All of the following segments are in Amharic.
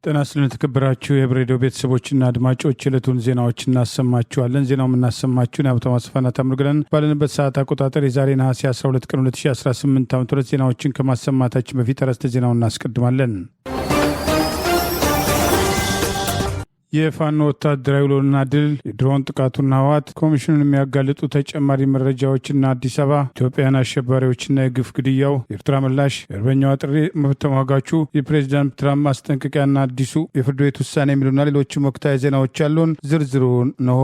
ጤና ይስጥልን የተከበራችሁ የብሬዲዮ ቤተሰቦችና አድማጮች ዕለቱን ዜናዎች እናሰማችኋለን። ዜናውን እናሰማችሁን ሀብታሙ አስፋና ታምሩግለን ባለንበት ሰዓት አቆጣጠር የዛሬ ነሐሴ 12 ቀን 2018 ዓ.ም ዜናዎችን ከማሰማታችን በፊት አርዕስተ ዜናውን እናስቀድማለን። የፋኖ ወታደራዊ ውሎና ድል፣ የድሮን ጥቃቱና ህወሓት ኮሚሽኑን የሚያጋልጡ ተጨማሪ መረጃዎችና አዲስ አበባ ኢትዮጵያን አሸባሪዎችና የግፍ ግድያው፣ የኤርትራ ምላሽ፣ የአርበኛዋ ጥሪ፣ መብት ተሟጋቹ፣ የፕሬዚዳንት ትራምፕ ማስጠንቀቂያና አዲሱ የፍርድ ቤት ውሳኔ የሚሉና ሌሎችም ወቅታዊ ዜናዎች ያሉን ዝርዝሩን ነሆ።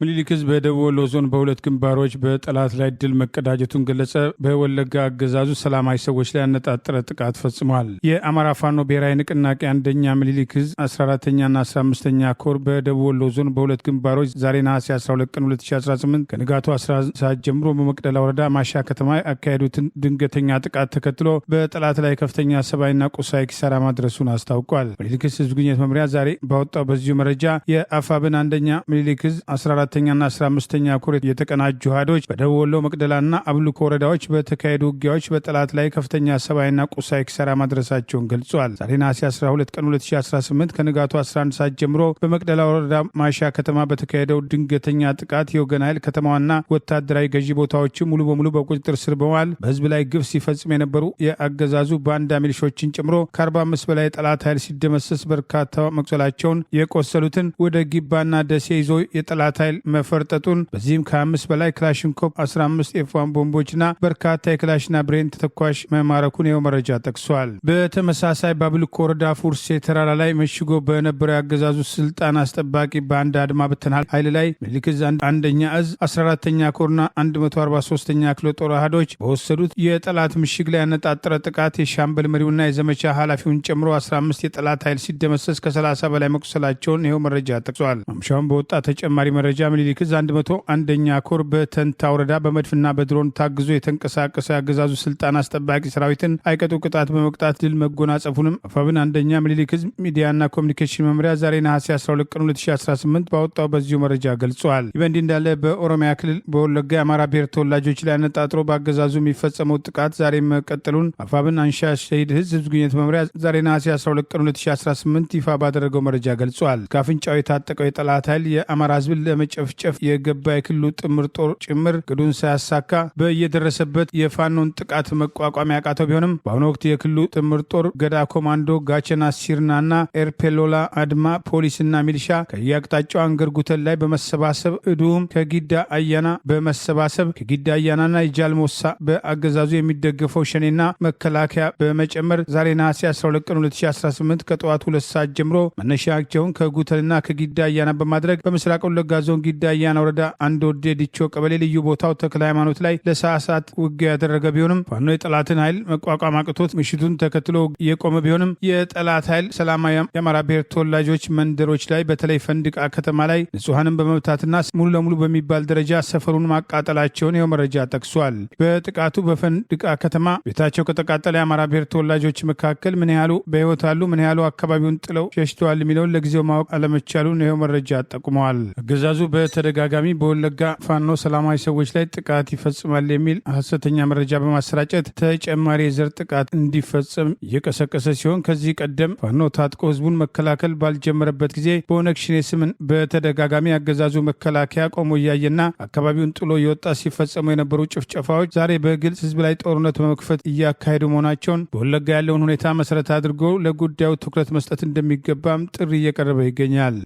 ምኒልክ ህዝብ በደቡብ ወሎ ዞን በሁለት ግንባሮች በጠላት ላይ ድል መቀዳጀቱን ገለጸ። በወለጋ አገዛዙ ሰላማዊ ሰዎች ላይ ያነጣጠረ ጥቃት ፈጽሟል። የአማራ ፋኖ ብሔራዊ ንቅናቄ አንደኛ ምኒልክ ህዝብ 14ኛና 15ኛ ኮር በደቡብ ወሎ ዞን በሁለት ግንባሮች ዛሬ ነሐሴ 12 ቀን 2018 ከንጋቱ 11 ሰዓት ጀምሮ በመቅደላ ወረዳ ማሻ ከተማ ያካሄዱትን ድንገተኛ ጥቃት ተከትሎ በጠላት ላይ ከፍተኛ ሰብአዊና ቁሳዊ ኪሳራ ማድረሱን አስታውቋል። ምኒልክ ህዝብ ግንኙነት መምሪያ ዛሬ ባወጣው በዚሁ መረጃ የአፋብን አንደኛ ምኒልክ ህዝብ 14ኛና 15ኛ ኮር የተቀናጁ ሀዶች በደቡብ ወሎ መቅደላና አብሉኮ ወረዳዎች በተካሄዱ ውጊያዎች በጠላት ላይ ከፍተኛ ሰብአዊና ቁሳዊ ኪሳራ ማድረሳቸውን ገልጿል። ዛሬ ነሐሴ 12 ቀን 2018 ከንጋቱ 11 ሰዓት ጀምሮ በመቅደላ ወረዳ ማሻ ከተማ በተካሄደው ድንገተኛ ጥቃት የወገን ኃይል ከተማዋና ወታደራዊ ገዢ ቦታዎችን ሙሉ በሙሉ በቁጥጥር ስር በመዋል በህዝብ ላይ ግፍ ሲፈጽም የነበሩ የአገዛዙ ባንዳ ሚሊሾችን ጨምሮ ከ45 በላይ የጠላት ኃይል ሲደመሰስ በርካታ መቁሰላቸውን፣ የቆሰሉትን ወደ ጊባና ደሴ ይዞ የጠላት ኃይል መፈርጠጡን፣ በዚህም ከ5 በላይ ክላሽንኮፕ 15 ኤፍ1 ቦምቦችና በርካታ የክላሽና ብሬን ተተኳሽ መማረኩን ይኸው መረጃ ጠቅሷል። በተመሳሳይ በአብልኮ ወረዳ ፉርሴ ተራራ ላይ መሽጎ በነበረው ያገዛዙ ስልጣን አስጠባቂ በአንድ አድማ ብተና ኃይል ላይ ምኒልክ ዕዝ አንደኛ እዝ 14ኛ ኮርና 143ኛ ክፍለ ጦር አሃዶች በወሰዱት የጠላት ምሽግ ላይ ያነጣጠረ ጥቃት የሻምበል መሪውና የዘመቻ ኃላፊውን ጨምሮ 15 የጠላት ኃይል ሲደመሰስ ከ30 በላይ መቁሰላቸውን ይኸው መረጃ ጠቅሷል። ማምሻውን በወጣ ተጨማሪ መረጃ ምኒልክ ዕዝ 101ኛ ኮር በተንታ ወረዳ በመድፍና በድሮን ታግዞ የተንቀሳቀሰ ያገዛዙ ስልጣን አስጠባቂ ሰራዊትን አይቀጡ ቅጣት በመቅጣት ድል መጎናጸፉንም አፋብን አንደኛ ምኒልክ ዕዝ ሚዲያና ኮሚኒኬሽን መምሪያ ዛሬ ነሐሴ 12 ቀን 2018 ባወጣው በዚሁ መረጃ ገልጿል። ይህ በእንዲህ እንዳለ በኦሮሚያ ክልል በወለጋ የአማራ ብሔር ተወላጆች ላይ አነጣጥሮ በአገዛዙ የሚፈጸመው ጥቃት ዛሬ መቀጠሉን አፋብን አንሻ ሸሂድ ህዝብ ግንኙነት መምሪያ ዛሬ ነሐሴ 12 ቀን 2018 ይፋ ባደረገው መረጃ ገልጿል። ከአፍንጫው የታጠቀው የጠላት ኃይል የአማራ ህዝብን ለመጨፍጨፍ የገባ የክልሉ ጥምር ጦር ጭምር ግዱን ሳያሳካ በየደረሰበት የፋኖን ጥቃት መቋቋም ያቃተው ቢሆንም በአሁኑ ወቅት የክልሉ ጥምር ጦር ገዳ ኮማንዶ፣ ጋቸና ሲርናና ኤርፔሎላ አድማ ፖሊስና ሚሊሻ ከየአቅጣጫው አንገር ጉተል ላይ በመሰባሰብ እንዲሁም ከጊዳ አያና በመሰባሰብ ከጊዳ አያናና የጃልሞሳ በአገዛዙ የሚደገፈው ሸኔና መከላከያ በመጨመር ዛሬ ነሐሴ 12 ቀን 2018 ከጠዋቱ 2 ሰዓት ጀምሮ መነሻቸውን ከጉተልና ከጊዳ አያና በማድረግ በምስራቅ ወለጋ ዞን ጊዳ አያና ወረዳ አንድ ወዴ ዲቾ ቀበሌ ልዩ ቦታው ተክለ ሃይማኖት ላይ ለሰዓታት ውጊያ ያደረገ ቢሆንም ፋኖ የጠላትን ኃይል መቋቋም አቅቶት ምሽቱን ተከትሎ የቆመ ቢሆንም የጠላት ኃይል ሰላማዊ የአማራ ብሔር ተወላጆች መንደሮች ላይ በተለይ ፈንድቃ ከተማ ላይ ንጹሐንን በመብታትና ሙሉ ለሙሉ በሚባል ደረጃ ሰፈሩን ማቃጠላቸውን ይኸው መረጃ ጠቅሷል። በጥቃቱ በፈንድቃ ከተማ ቤታቸው ከተቃጠለ የአማራ ብሔር ተወላጆች መካከል ምን ያህሉ በህይወት አሉ፣ ምን ያህሉ አካባቢውን ጥለው ሸሽተዋል የሚለውን ለጊዜው ማወቅ አለመቻሉን ይኸው መረጃ ጠቁመዋል። አገዛዙ በተደጋጋሚ በወለጋ ፋኖ ሰላማዊ ሰዎች ላይ ጥቃት ይፈጽማል የሚል ሐሰተኛ መረጃ በማሰራጨት ተጨማሪ የዘር ጥቃት እንዲፈጸም እየቀሰቀሰ ሲሆን ከዚህ ቀደም ፋኖ ታጥቆ ህዝቡን መከላከል ባልጀመረበት ጊዜ በኦነግ ሸኔ ስምን በተደጋጋሚ ያገዛዙ መከላከያ ቆሞ እያየና አካባቢውን ጥሎ የወጣ ሲፈጸሙ የነበሩ ጭፍጨፋዎች ዛሬ በግልጽ ህዝብ ላይ ጦርነት በመክፈት እያካሄዱ መሆናቸውን በወለጋ ያለውን ሁኔታ መሰረት አድርጎ ለጉዳዩ ትኩረት መስጠት እንደሚገባም ጥሪ እየቀረበ ይገኛል።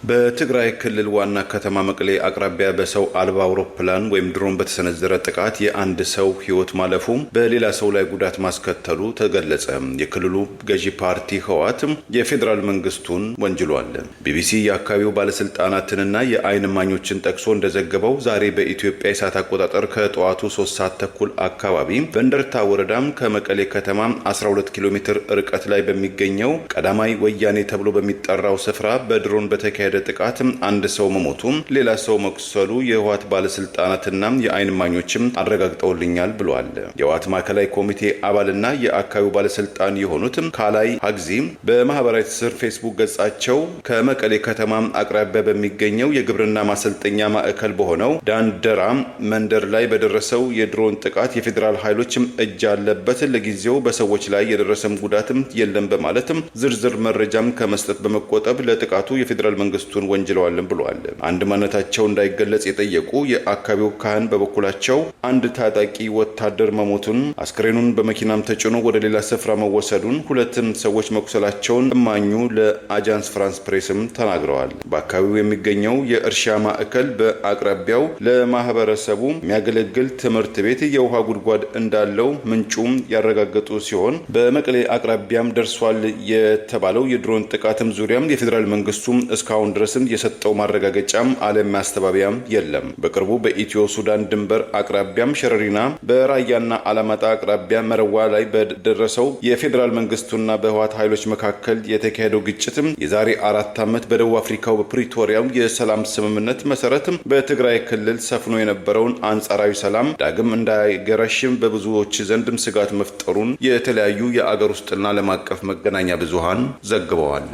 በትግራይ ክልል ዋና ከተማ መቀሌ አቅራቢያ በሰው አልባ አውሮፕላን ወይም ድሮን በተሰነዘረ ጥቃት የአንድ ሰው ህይወት ማለፉ በሌላ ሰው ላይ ጉዳት ማስከተሉ ተገለጸ። የክልሉ ገዢ ፓርቲ ህወሓት የፌዴራል መንግስቱን ወንጅሏል። ቢቢሲ የአካባቢው ባለስልጣናትንና የአይን እማኞችን ጠቅሶ እንደዘገበው ዛሬ በኢትዮጵያ የሰዓት አቆጣጠር ከጠዋቱ 3 ሰዓት ተኩል አካባቢ በእንደርታ ወረዳም ከመቀሌ ከተማ 12 ኪሎ ሜትር ርቀት ላይ በሚገኘው ቀዳማይ ወያኔ ተብሎ በሚጠራው ስፍራ በድሮን በተካሄደ በተካሄደ ጥቃት አንድ ሰው መሞቱ፣ ሌላ ሰው መቁሰሉ የህወሓት ባለስልጣናትና የአይን እማኞችም አረጋግጠውልኛል ብሏል። የህወሓት ማዕከላዊ ኮሚቴ አባልና የአካባቢው ባለስልጣን የሆኑት ካላይ ሀግዚ በማህበራዊ ትስስር ፌስቡክ ገጻቸው ከመቀሌ ከተማ አቅራቢያ በሚገኘው የግብርና ማሰልጠኛ ማዕከል በሆነው ዳንደራ መንደር ላይ በደረሰው የድሮን ጥቃት የፌዴራል ኃይሎችም እጅ አለበት፣ ለጊዜው በሰዎች ላይ የደረሰም ጉዳትም የለም በማለትም ዝርዝር መረጃም ከመስጠት በመቆጠብ ለጥቃቱ የፌዴራል መንግስቱን ወንጅለዋልን ብለዋል። አንድ ማንነታቸው እንዳይገለጽ የጠየቁ የአካባቢው ካህን በበኩላቸው አንድ ታጣቂ ወታደር መሞቱን፣ አስክሬኑን በመኪናም ተጭኖ ወደ ሌላ ስፍራ መወሰዱን፣ ሁለትም ሰዎች መቁሰላቸውን እማኙ ለአጃንስ ፍራንስ ፕሬስም ተናግረዋል። በአካባቢው የሚገኘው የእርሻ ማዕከል በአቅራቢያው ለማህበረሰቡ የሚያገለግል ትምህርት ቤት፣ የውሃ ጉድጓድ እንዳለው ምንጩም ያረጋገጡ ሲሆን በመቀሌ አቅራቢያም ደርሷል የተባለው የድሮን ጥቃትም ዙሪያም የፌዴራል መንግስቱ እስካሁን ድረስም የሰጠው ማረጋገጫም አለም ማስተባበያም የለም። በቅርቡ በኢትዮ ሱዳን ድንበር አቅራቢያም ሸረሪና፣ በራያና አላማጣ አቅራቢያ መረዋ ላይ በደረሰው የፌዴራል መንግስቱና በህወሓት ኃይሎች መካከል የተካሄደው ግጭትም የዛሬ 4 ዓመት በደቡብ አፍሪካው በፕሪቶሪያው የሰላም ስምምነት መሰረትም በትግራይ ክልል ሰፍኖ የነበረውን አንጻራዊ ሰላም ዳግም እንዳይገረሽም በብዙዎች ዘንድም ስጋት መፍጠሩን የተለያዩ የአገር ውስጥና ዓለም አቀፍ መገናኛ ብዙሃን ዘግበዋል።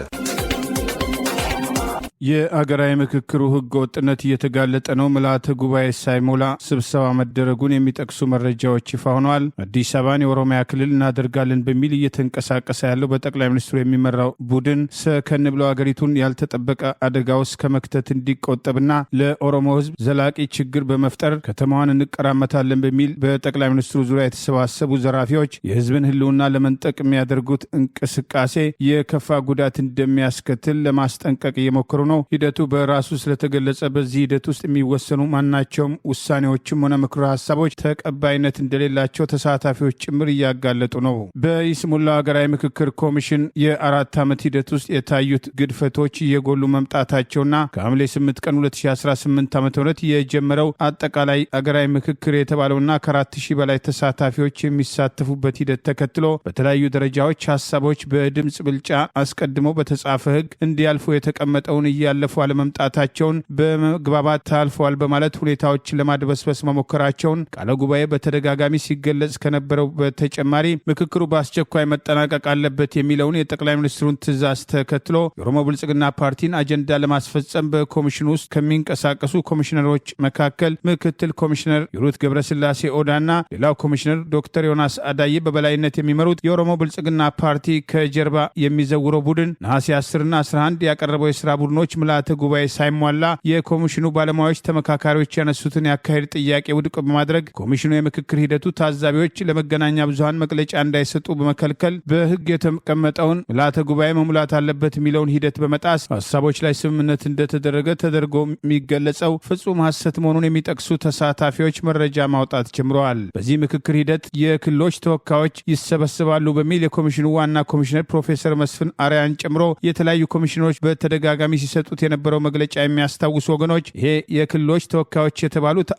የአገራዊ ምክክሩ ህገ ወጥነት እየተጋለጠ ነው። ምልዓተ ጉባኤ ሳይሞላ ስብሰባ መደረጉን የሚጠቅሱ መረጃዎች ይፋ ሆነዋል። አዲስ አበባን የኦሮሚያ ክልል እናደርጋለን በሚል እየተንቀሳቀሰ ያለው በጠቅላይ ሚኒስትሩ የሚመራው ቡድን ሰከን ብለው አገሪቱን ያልተጠበቀ አደጋ ውስጥ ከመክተት እንዲቆጠብና ለኦሮሞ ህዝብ ዘላቂ ችግር በመፍጠር ከተማዋን እንቀራመታለን በሚል በጠቅላይ ሚኒስትሩ ዙሪያ የተሰባሰቡ ዘራፊዎች የህዝብን ህልውና ለመንጠቅ የሚያደርጉት እንቅስቃሴ የከፋ ጉዳት እንደሚያስከትል ለማስጠንቀቅ እየሞከሩ ነው። ሂደቱ በራሱ ስለተገለጸ በዚህ ሂደት ውስጥ የሚወሰኑ ማናቸውም ውሳኔዎችም ሆነ ምክረ ሀሳቦች ተቀባይነት እንደሌላቸው ተሳታፊዎች ጭምር እያጋለጡ ነው። በይስሙላ ሀገራዊ ምክክር ኮሚሽን የ4 ዓመት ሂደት ውስጥ የታዩት ግድፈቶች እየጎሉ መምጣታቸውና ከሐምሌ 8 ቀን 2018 ዓ.ም የጀመረው አጠቃላይ ሀገራዊ ምክክር የተባለውና ከ4000 በላይ ተሳታፊዎች የሚሳተፉበት ሂደት ተከትሎ በተለያዩ ደረጃዎች ሀሳቦች በድምፅ ብልጫ አስቀድሞ በተጻፈ ህግ እንዲያልፉ የተቀመጠውን እያለፉ አለመምጣታቸውን በመግባባት ታልፈዋል በማለት ሁኔታዎች ለማድበስበስ መሞከራቸውን ቃለ ጉባኤ በተደጋጋሚ ሲገለጽ ከነበረው በተጨማሪ ምክክሩ በአስቸኳይ መጠናቀቅ አለበት የሚለውን የጠቅላይ ሚኒስትሩን ትዕዛዝ ተከትሎ የኦሮሞ ብልጽግና ፓርቲን አጀንዳ ለማስፈጸም በኮሚሽኑ ውስጥ ከሚንቀሳቀሱ ኮሚሽነሮች መካከል ምክትል ኮሚሽነር ሂሩት ገብረስላሴ ኦዳና ሌላው ኮሚሽነር ዶክተር ዮናስ አዳዬ በበላይነት የሚመሩት የኦሮሞ ብልጽግና ፓርቲ ከጀርባ የሚዘውረው ቡድን ነሐሴ 10ና 11 ያቀረበው የስራ ቡድኖች ምልዓተ ጉባኤ ሳይሟላ የኮሚሽኑ ባለሙያዎች ተመካካሪዎች ያነሱትን ያካሄድ ጥያቄ ውድቅ በማድረግ ኮሚሽኑ የምክክር ሂደቱ ታዛቢዎች ለመገናኛ ብዙሃን መግለጫ እንዳይሰጡ በመከልከል በህግ የተቀመጠውን ምልዓተ ጉባኤ መሙላት አለበት የሚለውን ሂደት በመጣስ ሀሳቦች ላይ ስምምነት እንደተደረገ ተደርጎ የሚገለጸው ፍጹም ሐሰት መሆኑን የሚጠቅሱ ተሳታፊዎች መረጃ ማውጣት ጀምረዋል። በዚህ ምክክር ሂደት የክልሎች ተወካዮች ይሰበስባሉ በሚል የኮሚሽኑ ዋና ኮሚሽነር ፕሮፌሰር መስፍን አርያን ጨምሮ የተለያዩ ኮሚሽነሮች በተደጋጋሚ ሲሰጡት የነበረው መግለጫ የሚያስታውሱ ወገኖች ይሄ የክልሎች ተወካዮች የተባሉት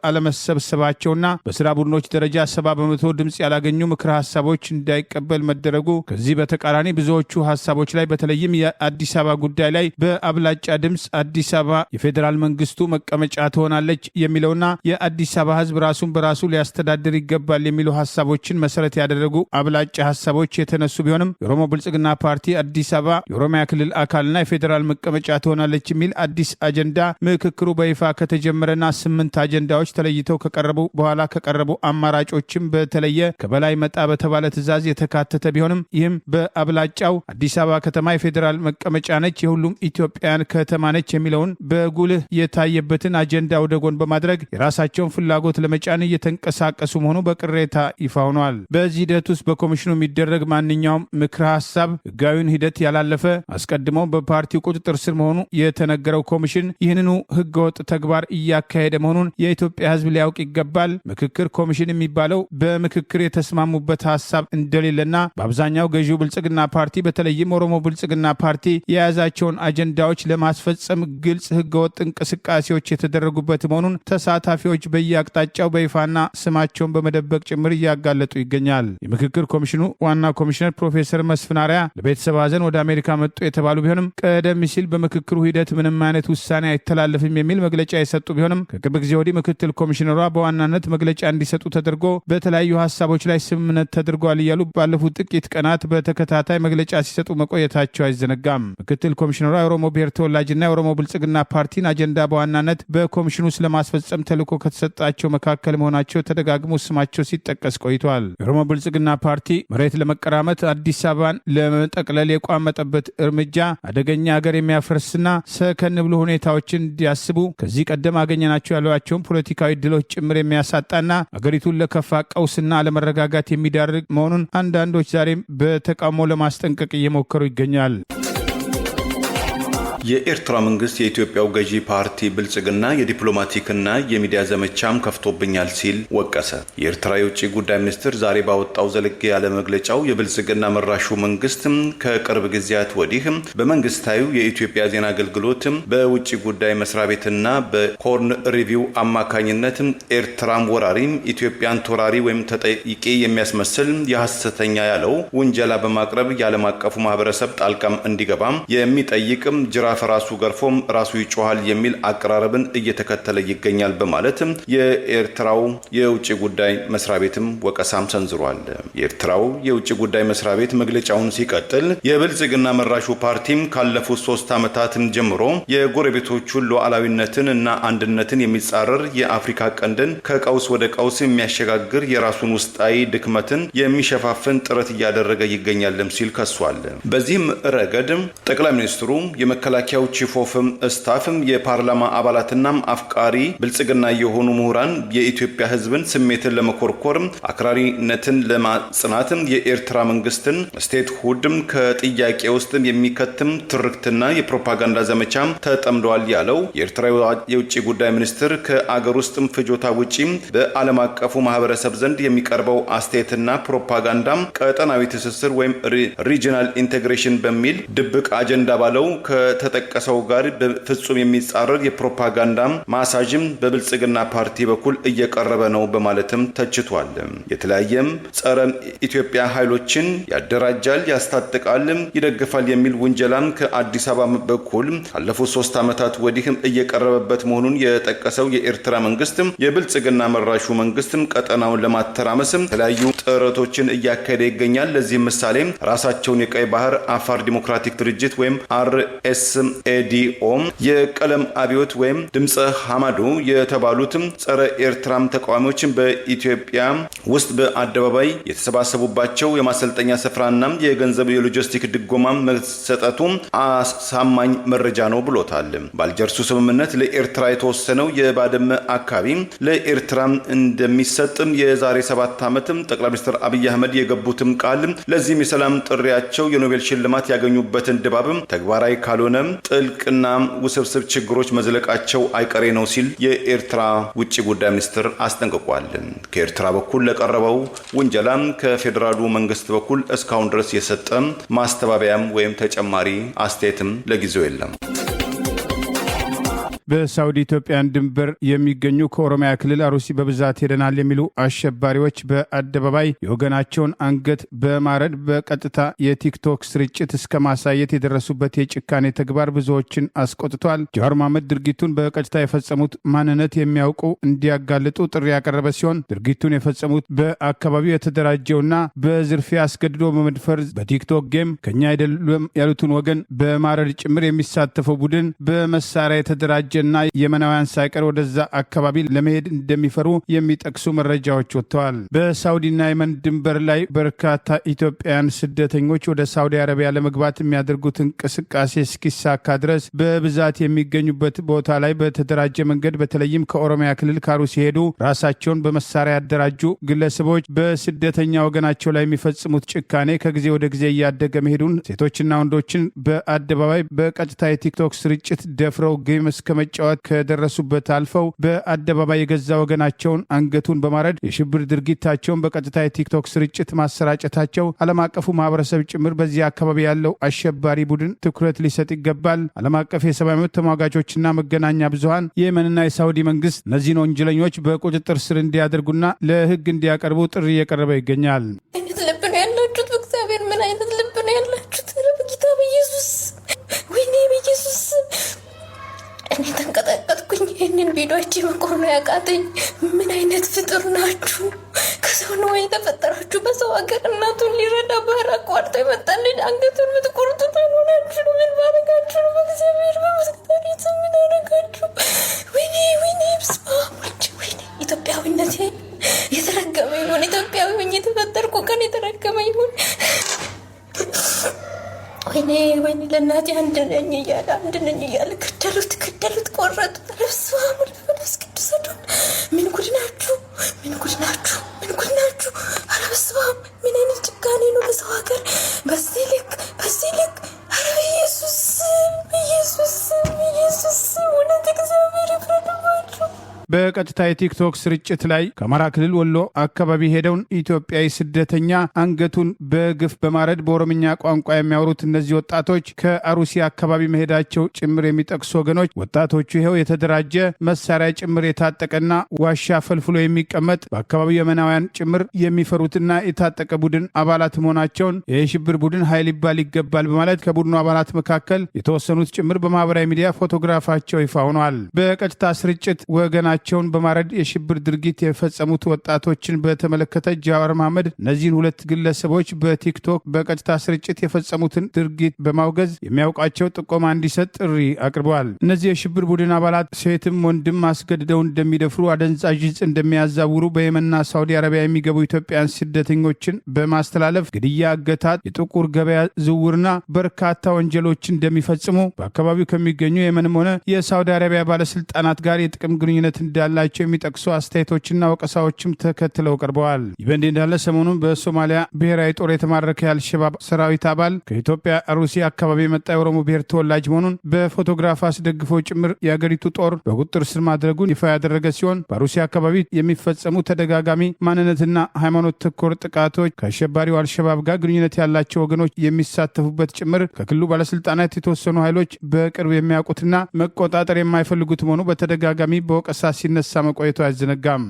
አለመሰብሰባቸውና በስራ ቡድኖች ደረጃ 70% ድምፅ ያላገኙ ምክረ ሀሳቦች እንዳይቀበል መደረጉ፣ ከዚህ በተቃራኒ ብዙዎቹ ሀሳቦች ላይ በተለይም የአዲስ አበባ ጉዳይ ላይ በአብላጫ ድምፅ አዲስ አበባ የፌዴራል መንግስቱ መቀመጫ ትሆናለች የሚለውና የአዲስ አበባ ህዝብ ራሱን በራሱ ሊያስተዳድር ይገባል የሚሉ ሀሳቦችን መሰረት ያደረጉ አብላጫ ሀሳቦች የተነሱ ቢሆንም የኦሮሞ ብልጽግና ፓርቲ አዲስ አበባ የኦሮሚያ ክልል አካልና የፌዴራል መቀመጫ ትሆናለች የሚል አዲስ አጀንዳ ምክክሩ በይፋ ከተጀመረና 8 አጀንዳዎች ተለይተው ከቀረቡ በኋላ ከቀረቡ አማራጮችም በተለየ ከበላይ መጣ በተባለ ትዕዛዝ የተካተተ ቢሆንም ይህም በአብላጫው አዲስ አበባ ከተማ የፌዴራል መቀመጫ ነች፣ የሁሉም ኢትዮጵያውያን ከተማ ነች የሚለውን በጉልህ የታየበትን አጀንዳ ወደ ጎን በማድረግ የራሳቸውን ፍላጎት ለመጫን እየተንቀሳቀሱ መሆኑ በቅሬታ ይፋ ሆኗል። በዚህ ሂደት ውስጥ በኮሚሽኑ የሚደረግ ማንኛውም ምክረ ሀሳብ ህጋዊውን ሂደት ያላለፈ አስቀድመው በፓርቲው ቁጥጥር ስር መሆኑ የተነገረው ኮሚሽን ይህንኑ ህገወጥ ተግባር እያካሄደ መሆኑን የኢትዮጵያ ህዝብ ሊያውቅ ይገባል። ምክክር ኮሚሽን የሚባለው በምክክር የተስማሙበት ሀሳብ እንደሌለና በአብዛኛው ገዢው ብልጽግና ፓርቲ በተለይም ኦሮሞ ብልጽግና ፓርቲ የያዛቸውን አጀንዳዎች ለማስፈጸም ግልጽ ህገወጥ እንቅስቃሴዎች የተደረጉበት መሆኑን ተሳታፊዎች በየአቅጣጫው በይፋና ስማቸውን በመደበቅ ጭምር እያጋለጡ ይገኛል። የምክክር ኮሚሽኑ ዋና ኮሚሽነር ፕሮፌሰር መስፍን አርአያ ለቤተሰብ ሀዘን ወደ አሜሪካ መጡ የተባሉ ቢሆንም ቀደም ሲል በምክክሩ ሂደት ምንም አይነት ውሳኔ አይተላለፍም የሚል መግለጫ የሰጡ ቢሆንም ከቅርብ ጊዜ ወዲህ ምክትል ኮሚሽነሯ በዋናነት መግለጫ እንዲሰጡ ተደርጎ በተለያዩ ሀሳቦች ላይ ስምምነት ተደርጓል እያሉ ባለፉት ጥቂት ቀናት በተከታታይ መግለጫ ሲሰጡ መቆየታቸው አይዘነጋም። ምክትል ኮሚሽነሯ የኦሮሞ ብሔር ተወላጅና የኦሮሞ ብልጽግና ፓርቲን አጀንዳ በዋናነት በኮሚሽኑ ስለማስፈጸም ተልዕኮ ከተሰጣቸው መካከል መሆናቸው ተደጋግሞ ስማቸው ሲጠቀስ ቆይቷል። የኦሮሞ ብልጽግና ፓርቲ መሬት ለመቀራመት አዲስ አበባን ለመጠቅለል የቋመጠበት እርምጃ አደገኛ ሀገር የሚያፈርስና ሰከን ብሎ ሁኔታዎችን እንዲያስቡ ከዚህ ቀደም አገኘናቸው ያሏቸውን ፖለቲካዊ ድሎች ጭምር የሚያሳጣና አገሪቱን ለከፋ ቀውስና አለመረጋጋት የሚዳርግ መሆኑን አንዳንዶች ዛሬም በተቃውሞ ለማስጠንቀቅ እየሞከሩ ይገኛል። የኤርትራ መንግስት የኢትዮጵያው ገዢ ፓርቲ ብልጽግና የዲፕሎማቲክና የሚዲያ ዘመቻም ከፍቶብኛል ሲል ወቀሰ። የኤርትራ የውጭ ጉዳይ ሚኒስትር ዛሬ ባወጣው ዘለግ ያለ መግለጫው የብልጽግና መራሹ መንግስት ከቅርብ ጊዜያት ወዲህ በመንግስታዊ የኢትዮጵያ ዜና አገልግሎት በውጭ ጉዳይ መስሪያ ቤትና በሆርን ሪቪው አማካኝነት ኤርትራም ወራሪ ኢትዮጵያን ቶራሪ ወይም ተጠይቂ የሚያስመስል የሐሰተኛ ያለው ውንጀላ በማቅረብ የዓለም አቀፉ ማህበረሰብ ጣልቃም እንዲገባም የሚጠይቅም ጅራ ራሱ ገርፎም ራሱ ይጮሃል የሚል አቀራረብን እየተከተለ ይገኛል በማለት የኤርትራው የውጭ ጉዳይ መስሪያ ቤትም ወቀሳም ሰንዝሯል። የኤርትራው የውጭ ጉዳይ መስሪያ ቤት መግለጫውን ሲቀጥል የብልጽግና መራሹ ፓርቲም ካለፉት 3 ዓመታትን ጀምሮ የጎረቤቶቹን ሉዓላዊነትን እና አንድነትን የሚጻረር የአፍሪካ ቀንድን ከቀውስ ወደ ቀውስ የሚያሸጋግር የራሱን ውስጣዊ ድክመትን የሚሸፋፍን ጥረት እያደረገ ይገኛልም ሲል ከሷል። በዚህም ረገድ ጠቅላይ ሚኒስትሩ የመከላከያው ቺፍ ኦፍ ስታፍ የፓርላማ አባላትና አፍቃሪ ብልጽግና የሆኑ ምሁራን የኢትዮጵያ ሕዝብን ስሜትን ለመኮርኮር አክራሪነትን ለማጽናት የኤርትራ መንግስትን ስቴት ሁድ ከጥያቄ ውስጥ የሚከትም ትርክትና የፕሮፓጋንዳ ዘመቻ ተጠምደዋል ያለው የኤርትራ የውጭ ጉዳይ ሚኒስትር ከአገር ውስጥ ፍጆታ ውጪ በዓለም አቀፉ ማህበረሰብ ዘንድ የሚቀርበው አስተያየትና ፕሮፓጋንዳ ቀጠናዊ ትስስር ወይም ሪጂናል ኢንቴግሬሽን በሚል ድብቅ አጀንዳ ባለው ከተጠቀሰው ጋር በፍጹም የሚጻረር የፕሮፓጋንዳ ማሳጅም በብልጽግና ፓርቲ በኩል እየቀረበ ነው በማለትም ተችቷል። የተለያየም ጸረ ኢትዮጵያ ኃይሎችን ያደራጃል፣ ያስታጥቃል፣ ይደግፋል የሚል ውንጀላም ከአዲስ አበባ በኩል ካለፉት 3 ዓመታት ወዲህም እየቀረበበት መሆኑን የጠቀሰው የኤርትራ መንግስት የብልጽግና መራሹ መንግስት ቀጠናውን ለማተራመስም የተለያዩ ጥረቶችን እያካሄደ ይገኛል። ለዚህም ምሳሌ ራሳቸውን የቀይ ባህር አፋር ዲሞክራቲክ ድርጅት ወይም SADO የቀለም አብዮት ወይም ድምፀ ሐማዶ የተባሉትም ጸረ ኤርትራም ተቃዋሚዎችን በኢትዮጵያ ውስጥ በአደባባይ የተሰባሰቡባቸው የማሰልጠኛ ስፍራና የገንዘብ የሎጂስቲክ ድጎማ መሰጠቱ አሳማኝ መረጃ ነው ብሎታል። ባልጀርሱ ስምምነት ለኤርትራ የተወሰነው የባድመ አካባቢ ለኤርትራ እንደሚሰጥም የዛሬ 7 ዓመትም ጠቅላይ ሚኒስትር አብይ አህመድ የገቡትም ቃል ለዚህም የሰላም ጥሪያቸው የኖቤል ሽልማት ያገኙበትን ድባብ ተግባራዊ ካልሆነ ጥልቅና ውስብስብ ችግሮች መዝለቃቸው አይቀሬ ነው ሲል የኤርትራ ውጭ ጉዳይ ሚኒስትር አስጠንቅቋል። ከኤርትራ በኩል ለቀረበው ውንጀላ ከፌዴራሉ መንግስት በኩል እስካሁን ድረስ የሰጠ ማስተባበያም ወይም ተጨማሪ አስተያየትም ለጊዜው የለም። በሳውዲ ኢትዮጵያን ድንበር የሚገኙ ከኦሮሚያ ክልል አሩሲ በብዛት ሄደናል የሚሉ አሸባሪዎች በአደባባይ የወገናቸውን አንገት በማረድ በቀጥታ የቲክቶክ ስርጭት እስከ ማሳየት የደረሱበት የጭካኔ ተግባር ብዙዎችን አስቆጥቷል። ጃዋር መሐመድ ድርጊቱን በቀጥታ የፈጸሙት ማንነት የሚያውቁ እንዲያጋልጡ ጥሪ ያቀረበ ሲሆን ድርጊቱን የፈጸሙት በአካባቢው የተደራጀውና በዝርፊያ አስገድዶ በመድፈር በቲክቶክ ጌም ከኛ አይደለም ያሉትን ወገን በማረድ ጭምር የሚሳተፈው ቡድን በመሳሪያ የተደራጀ እና የመናውያን ሳይቀር ወደዛ አካባቢ ለመሄድ እንደሚፈሩ የሚጠቅሱ መረጃዎች ወጥተዋል። በሳውዲና የመን ድንበር ላይ በርካታ ኢትዮጵያውያን ስደተኞች ወደ ሳውዲ አረቢያ ለመግባት የሚያደርጉት እንቅስቃሴ እስኪሳካ ድረስ በብዛት የሚገኙበት ቦታ ላይ በተደራጀ መንገድ በተለይም ከኦሮሚያ ክልል ካሩሲ ሲሄዱ ራሳቸውን በመሳሪያ ያደራጁ ግለሰቦች በስደተኛ ወገናቸው ላይ የሚፈጽሙት ጭካኔ ከጊዜ ወደ ጊዜ እያደገ መሄዱን ሴቶችና ወንዶችን በአደባባይ በቀጥታ የቲክቶክ ስርጭት ደፍረው ጌም እስከ መጫወት ከደረሱበት አልፈው በአደባባይ የገዛ ወገናቸውን አንገቱን በማረድ የሽብር ድርጊታቸውን በቀጥታ የቲክቶክ ስርጭት ማሰራጨታቸው ዓለም አቀፉ ማህበረሰብ ጭምር በዚህ አካባቢ ያለው አሸባሪ ቡድን ትኩረት ሊሰጥ ይገባል። ዓለም አቀፍ የሰብአዊ መብት ተሟጋቾችና መገናኛ ብዙሃን የየመንና የሳውዲ መንግስት እነዚህን ወንጀለኞች በቁጥጥር ስር እንዲያደርጉና ለህግ እንዲያቀርቡ ጥሪ እየቀረበ ይገኛል። አይነት ልብ ነው ያላችሁት? በእግዚአብሔር ምን አይነት ልብ ነው ያላችሁት? በጌታ በኢየሱስ ወይኔ በኢየሱስ ይህንን ቪዲዮች መቆም ነው ያቃተኝ። ምን አይነት ፍጡር ናችሁ? ከሰው ነው የተፈጠራችሁ? በሰው ሀገር እናቱን ሊረዳ ባህር አቋርጦ የመጣን ልጅ አንገቱን የምትቆርጡት አልሆናችሁ? ምን ባረጋችሁ ነው? በእግዚአብሔር በመስጠሪት ምን አረጋችሁ? ወይኔ ብስማ ወይኔ ኢትዮጵያዊነቴ የተረገመ ይሁን። ኢትዮጵያዊ ሆኜ የተፈጠርኩ ቀን የተረገመ ይሁን። ወይኔ ለእናቴ አንድ ነኝ እያለ ገደሉት፣ ቆረጡት። ለብስማ መንፈስ ቅዱስ ምን ጉድ ናችሁ? ኧረ በስመ አብ ምን አይነት ጭካኔ ነው በሰው ሀገር በዚህ ልክ ኧረ በኢየሱስ እውነት እግዚአብሔር ይፍረድባችሁ። በቀጥታ የቲክቶክ ስርጭት ላይ ከአማራ ክልል ወሎ አካባቢ ሄደውን ኢትዮጵያዊ ስደተኛ አንገቱን በግፍ በማረድ በኦሮምኛ ቋንቋ የሚያወሩት እነዚህ ወጣቶች ከአሩሲ አካባቢ መሄዳቸው ጭምር የሚጠቅሱ ወገኖች ወጣቶቹ ይኸው የተደራጀ መሳሪያ ጭምር የታጠቀና ዋሻ ፈልፍሎ የሚቀመጥ በአካባቢው የመናውያን ጭምር የሚፈሩትና የታጠቀ ቡድን አባላት መሆናቸውን የሽብር ቡድን ኃይል ሊባል ይገባል በማለት ከቡድኑ አባላት መካከል የተወሰኑት ጭምር በማህበራዊ ሚዲያ ፎቶግራፋቸው ይፋ ሆነዋል። በቀጥታ ስርጭት ወገናቸውን በማረድ የሽብር ድርጊት የፈጸሙት ወጣቶችን በተመለከተ ጃዋር መሐመድ እነዚህን ሁለት ግለሰቦች በቲክቶክ በቀጥታ ስርጭት የፈጸሙትን ድርጊት በማውገዝ የሚያውቃቸው ጥቆማ እንዲሰጥ ጥሪ አቅርበዋል። እነዚህ የሽብር ቡድን አባላት ሴትም ወንድም አስገድደው እንደሚደፍሩ፣ አደንዛዥ ዕፅ እንደሚያዛውሩ፣ በየመንና ሳውዲ አረቢያ የሚገቡ ኢትዮጵያን ስደተኞችን በማስተላለፍ ግድያ፣ እገታ፣ የጥቁር ገበያ ዝውውርና በርካታ ወንጀሎች እንደሚፈጽሙ በአካባቢው ከሚገኙ የመንም ሆነ የሳውዲ አረቢያ ባለስልጣናት ጋር የጥቅም ግንኙነት እንዳላቸው የሚጠቅሱ አስተያየቶችና ወቀሳዎችም ተከትለው ቀርበዋል። ይህ በእንዲህ እንዳለ ሰሞኑን በሶማሊያ ብሔራዊ ጦር የተማረከ የአልሸባብ ሰራዊት አባል ከኢትዮጵያ አሩሲ አካባቢ የመጣ የኦሮሞ ብሔር ተወላጅ መሆኑን በፎቶግራፍ አስደግፎ ጭምር የአገሪቱ ጦር በቁጥጥር ስር ማድረጉን ይፋ ያደረገ ሲሆን በአሩሲ አካባቢ የሚፈጸሙ ተደጋጋሚ ማንነትና ሃይማኖት ተኮር ጥቃቶች ከአሸባሪው አልሸባብ ጋር ግንኙነት ያላቸው ወገኖች የሚሳተፉበት ጭምር ከክልሉ ባለስልጣናት የተወሰኑ ኃይሎች በቅርብ የሚያውቁትና መቆጣጠር የማይፈልጉት መሆኑ በተደጋጋሚ በወቀሳ ሲነሳ መቆየቱ አይዘነጋም።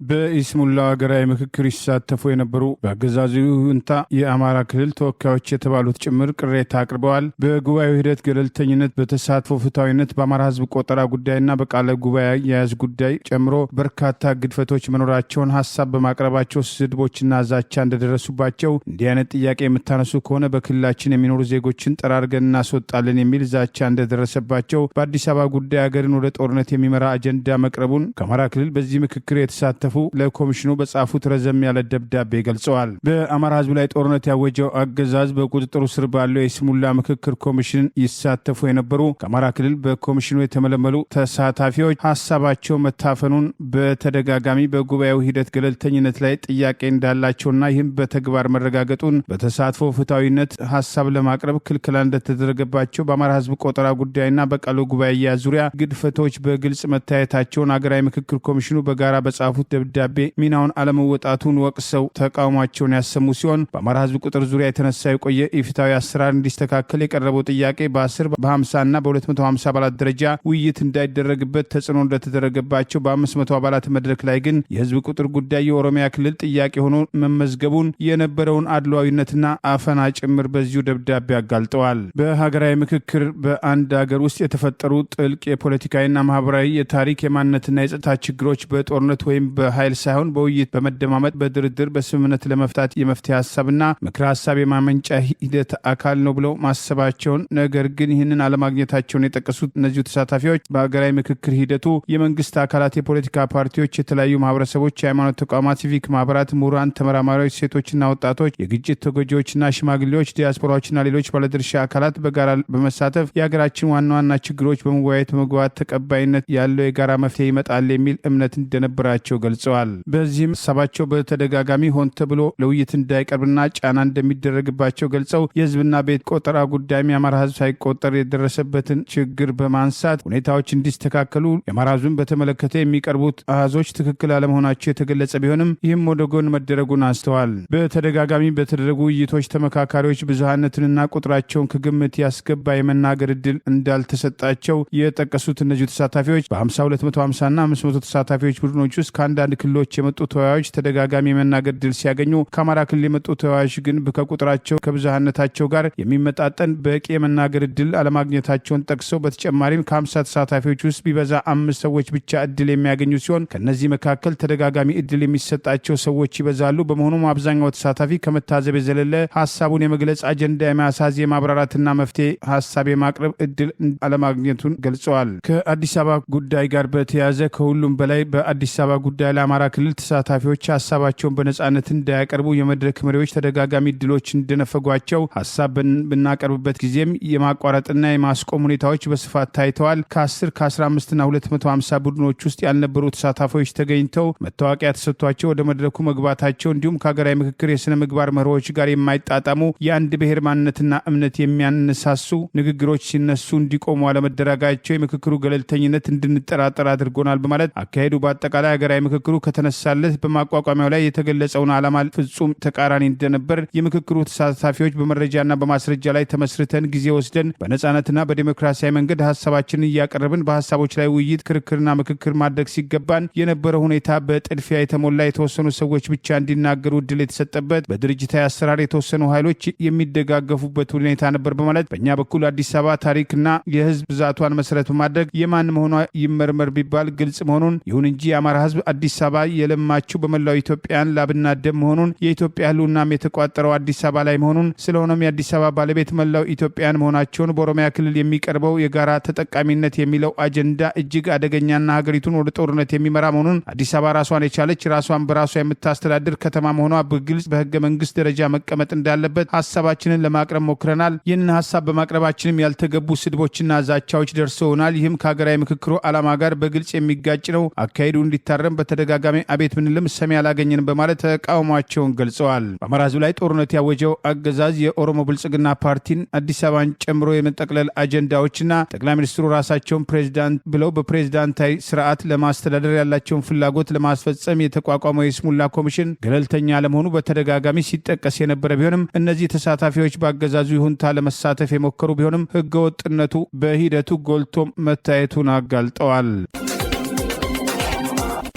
በኢስሙላ ሀገራዊ ምክክር ይሳተፉ የነበሩ በአገዛዙ ይሁንታ የአማራ ክልል ተወካዮች የተባሉት ጭምር ቅሬታ አቅርበዋል። በጉባኤው ሂደት ገለልተኝነት፣ በተሳትፎ ፍትሐዊነት፣ በአማራ ሕዝብ ቆጠራ ጉዳይና በቃለ ጉባኤ አያያዝ ጉዳይ ጨምሮ በርካታ ግድፈቶች መኖራቸውን ሀሳብ በማቅረባቸው ስድቦችና ዛቻ እንደደረሱባቸው፣ እንዲህ አይነት ጥያቄ የምታነሱ ከሆነ በክልላችን የሚኖሩ ዜጎችን ጠራርገን እናስወጣለን የሚል ዛቻ እንደደረሰባቸው፣ በአዲስ አበባ ጉዳይ ሀገርን ወደ ጦርነት የሚመራ አጀንዳ መቅረቡን ከአማራ ክልል በዚህ ምክክር የተሳተፉ ለኮሚሽኑ በጻፉት ረዘም ያለ ደብዳቤ ገልጸዋል። በአማራ ህዝብ ላይ ጦርነት ያወጀው አገዛዝ በቁጥጥሩ ስር ባለው የይስሙላ ምክክር ኮሚሽን ይሳተፉ የነበሩ ከአማራ ክልል በኮሚሽኑ የተመለመሉ ተሳታፊዎች ሀሳባቸው መታፈኑን በተደጋጋሚ በጉባኤው ሂደት ገለልተኝነት ላይ ጥያቄ እንዳላቸውና ይህም በተግባር መረጋገጡን በተሳትፎ ፍትሐዊነት ሀሳብ ለማቅረብ ክልክላ እንደተደረገባቸው በአማራ ህዝብ ቆጠራ ጉዳይና በቃሉ ጉባኤ አያያዝ ዙሪያ ግድፈቶች በግልጽ መታየታቸውን አገራዊ ምክክር ኮሚሽኑ በጋራ በጻፉት ደብዳቤ ሚናውን አለመወጣቱን ወቅሰው ተቃውሟቸውን ያሰሙ ሲሆን በአማራ ህዝብ ቁጥር ዙሪያ የተነሳ የቆየ ኢፍትሐዊ አሰራር እንዲስተካከል የቀረበው ጥያቄ በ10 በ50 እና በ250 አባላት ደረጃ ውይይት እንዳይደረግበት ተጽዕኖ እንደተደረገባቸው በ500 አባላት መድረክ ላይ ግን የህዝብ ቁጥር ጉዳይ የኦሮሚያ ክልል ጥያቄ ሆኖ መመዝገቡን የነበረውን አድሏዊነትና አፈና ጭምር በዚሁ ደብዳቤ አጋልጠዋል። በሀገራዊ ምክክር በአንድ ሀገር ውስጥ የተፈጠሩ ጥልቅ የፖለቲካዊና ማህበራዊ የታሪክ የማንነትና የጸጥታ ችግሮች በጦርነት ወይም በኃይል ሳይሆን በውይይት በመደማመጥ በድርድር በስምምነት ለመፍታት የመፍትሄ ሀሳብና ምክረ ሀሳብ የማመንጫ ሂደት አካል ነው ብለው ማሰባቸውን፣ ነገር ግን ይህንን አለማግኘታቸውን የጠቀሱት እነዚሁ ተሳታፊዎች በሀገራዊ ምክክር ሂደቱ የመንግስት አካላት፣ የፖለቲካ ፓርቲዎች፣ የተለያዩ ማህበረሰቦች፣ የሃይማኖት ተቋማት፣ ሲቪክ ማህበራት፣ ምሁራን፣ ተመራማሪዎች፣ ሴቶችና ወጣቶች፣ የግጭት ተጎጂዎችና ሽማግሌዎች፣ ዲያስፖራዎችና ሌሎች ባለድርሻ አካላት በጋራ በመሳተፍ የሀገራችን ዋና ዋና ችግሮች በመወያየት በመግባባት ተቀባይነት ያለው የጋራ መፍትሄ ይመጣል የሚል እምነት እንደነበራቸው ገልጸዋል። በዚህም ሀሳባቸው በተደጋጋሚ ሆን ተብሎ ለውይይት እንዳይቀርብና ጫና እንደሚደረግባቸው ገልጸው የህዝብና ቤት ቆጠራ ጉዳይም የአማራ ህዝብ ሳይቆጠር የደረሰበትን ችግር በማንሳት ሁኔታዎች እንዲስተካከሉ የአማራ ህዝብን በተመለከተ የሚቀርቡት አሃዞች ትክክል አለመሆናቸው የተገለጸ ቢሆንም ይህም ወደ ጎን መደረጉን አንስተዋል። በተደጋጋሚ በተደረጉ ውይይቶች ተመካካሪዎች ብዙሃነትንና ቁጥራቸውን ከግምት ያስገባ የመናገር እድል እንዳልተሰጣቸው የጠቀሱት እነዚሁ ተሳታፊዎች በ5250ና 500 ተሳታፊዎች ቡድኖች ውስጥ ከአንዳንድ ከአንዳንድ ክልሎች የመጡ ተወያዮች ተደጋጋሚ የመናገር ድል ሲያገኙ፣ ከአማራ ክልል የመጡ ተወያዮች ግን ከቁጥራቸው ከብዝሃነታቸው ጋር የሚመጣጠን በቂ የመናገር እድል አለማግኘታቸውን ጠቅሰው በተጨማሪም ከ50 ተሳታፊዎች ውስጥ ቢበዛ 5 ሰዎች ብቻ እድል የሚያገኙ ሲሆን ከነዚህ መካከል ተደጋጋሚ እድል የሚሰጣቸው ሰዎች ይበዛሉ። በመሆኑም አብዛኛው ተሳታፊ ከመታዘብ የዘለለ ሀሳቡን የመግለጽ አጀንዳ የማሳዝ የማብራራትና መፍትሄ ሀሳብ የማቅረብ እድል አለማግኘቱን ገልጸዋል። ከአዲስ አበባ ጉዳይ ጋር በተያያዘ ከሁሉም በላይ በአዲስ አበባ ጉዳይ ለአማራ ክልል ተሳታፊዎች ሀሳባቸውን በነጻነት እንዳያቀርቡ የመድረክ መሪዎች ተደጋጋሚ እድሎች እንደነፈጓቸው ሀሳብ ብናቀርብበት ጊዜም የማቋረጥና የማስቆም ሁኔታዎች በስፋት ታይተዋል። ከ10 ከ15ና 250 ቡድኖች ውስጥ ያልነበሩ ተሳታፊዎች ተገኝተው መታወቂያ ተሰጥቷቸው ወደ መድረኩ መግባታቸው እንዲሁም ከሀገራዊ ምክክር የስነ ምግባር መርሆች ጋር የማይጣጣሙ የአንድ ብሔር ማንነትና እምነት የሚያነሳሱ ንግግሮች ሲነሱ እንዲቆሙ አለመደረጋቸው የምክክሩ ገለልተኝነት እንድንጠራጠር አድርጎናል በማለት አካሄዱ በአጠቃላይ ሀገራዊ ምክክሩ ከተነሳለት በማቋቋሚያው ላይ የተገለጸውን ዓላማ ፍጹም ተቃራኒ እንደነበር የምክክሩ ተሳታፊዎች በመረጃና በማስረጃ ላይ ተመስርተን ጊዜ ወስደን በነጻነትና በዲሞክራሲያዊ መንገድ ሀሳባችንን እያቀረብን በሀሳቦች ላይ ውይይት፣ ክርክርና ምክክር ማድረግ ሲገባን የነበረው ሁኔታ በጥድፊያ የተሞላ የተወሰኑ ሰዎች ብቻ እንዲናገሩ እድል የተሰጠበት በድርጅታዊ አሰራር የተወሰኑ ኃይሎች የሚደጋገፉበት ሁኔታ ነበር በማለት በእኛ በኩል አዲስ አበባ ታሪክና የህዝብ ብዛቷን መሰረት በማድረግ የማን መሆኗ ይመርመር ቢባል ግልጽ መሆኑን፣ ይሁን እንጂ የአማራ ህዝብ አዲስ አበባ የለማችው በመላው ኢትዮጵያን ላብና ደም መሆኑን፣ የኢትዮጵያ ህልውናም የተቋጠረው አዲስ አበባ ላይ መሆኑን፣ ስለሆነም የአዲስ አበባ ባለቤት መላው ኢትዮጵያን መሆናቸውን፣ በኦሮሚያ ክልል የሚቀርበው የጋራ ተጠቃሚነት የሚለው አጀንዳ እጅግ አደገኛና ሀገሪቱን ወደ ጦርነት የሚመራ መሆኑን፣ አዲስ አበባ ራሷን የቻለች ራሷን በራሷ የምታስተዳድር ከተማ መሆኗ በግልጽ በህገ መንግስት ደረጃ መቀመጥ እንዳለበት ሀሳባችንን ለማቅረብ ሞክረናል። ይህንን ሀሳብ በማቅረባችንም ያልተገቡ ስድቦችና ዛቻዎች ደርሰውናል። ይህም ከሀገራዊ ምክክሩ ዓላማ ጋር በግልጽ የሚጋጭ ነው። አካሄዱ እንዲታረም በተደጋጋሚ አቤት ምንልም ሰሚ አላገኘንም በማለት ተቃውሟቸውን ገልጸዋል። በአማራ ህዝብ ላይ ጦርነት ያወጀው አገዛዝ የኦሮሞ ብልጽግና ፓርቲን አዲስ አበባን ጨምሮ የመጠቅለል አጀንዳዎችና ጠቅላይ ሚኒስትሩ ራሳቸውን ፕሬዚዳንት ብለው በፕሬዚዳንታዊ ስርዓት ለማስተዳደር ያላቸውን ፍላጎት ለማስፈጸም የተቋቋመው የስሙላ ኮሚሽን ገለልተኛ ለመሆኑ በተደጋጋሚ ሲጠቀስ የነበረ ቢሆንም እነዚህ ተሳታፊዎች በአገዛዙ ይሁንታ ለመሳተፍ የሞከሩ ቢሆንም ህገወጥነቱ በሂደቱ ጎልቶ መታየቱን አጋልጠዋል።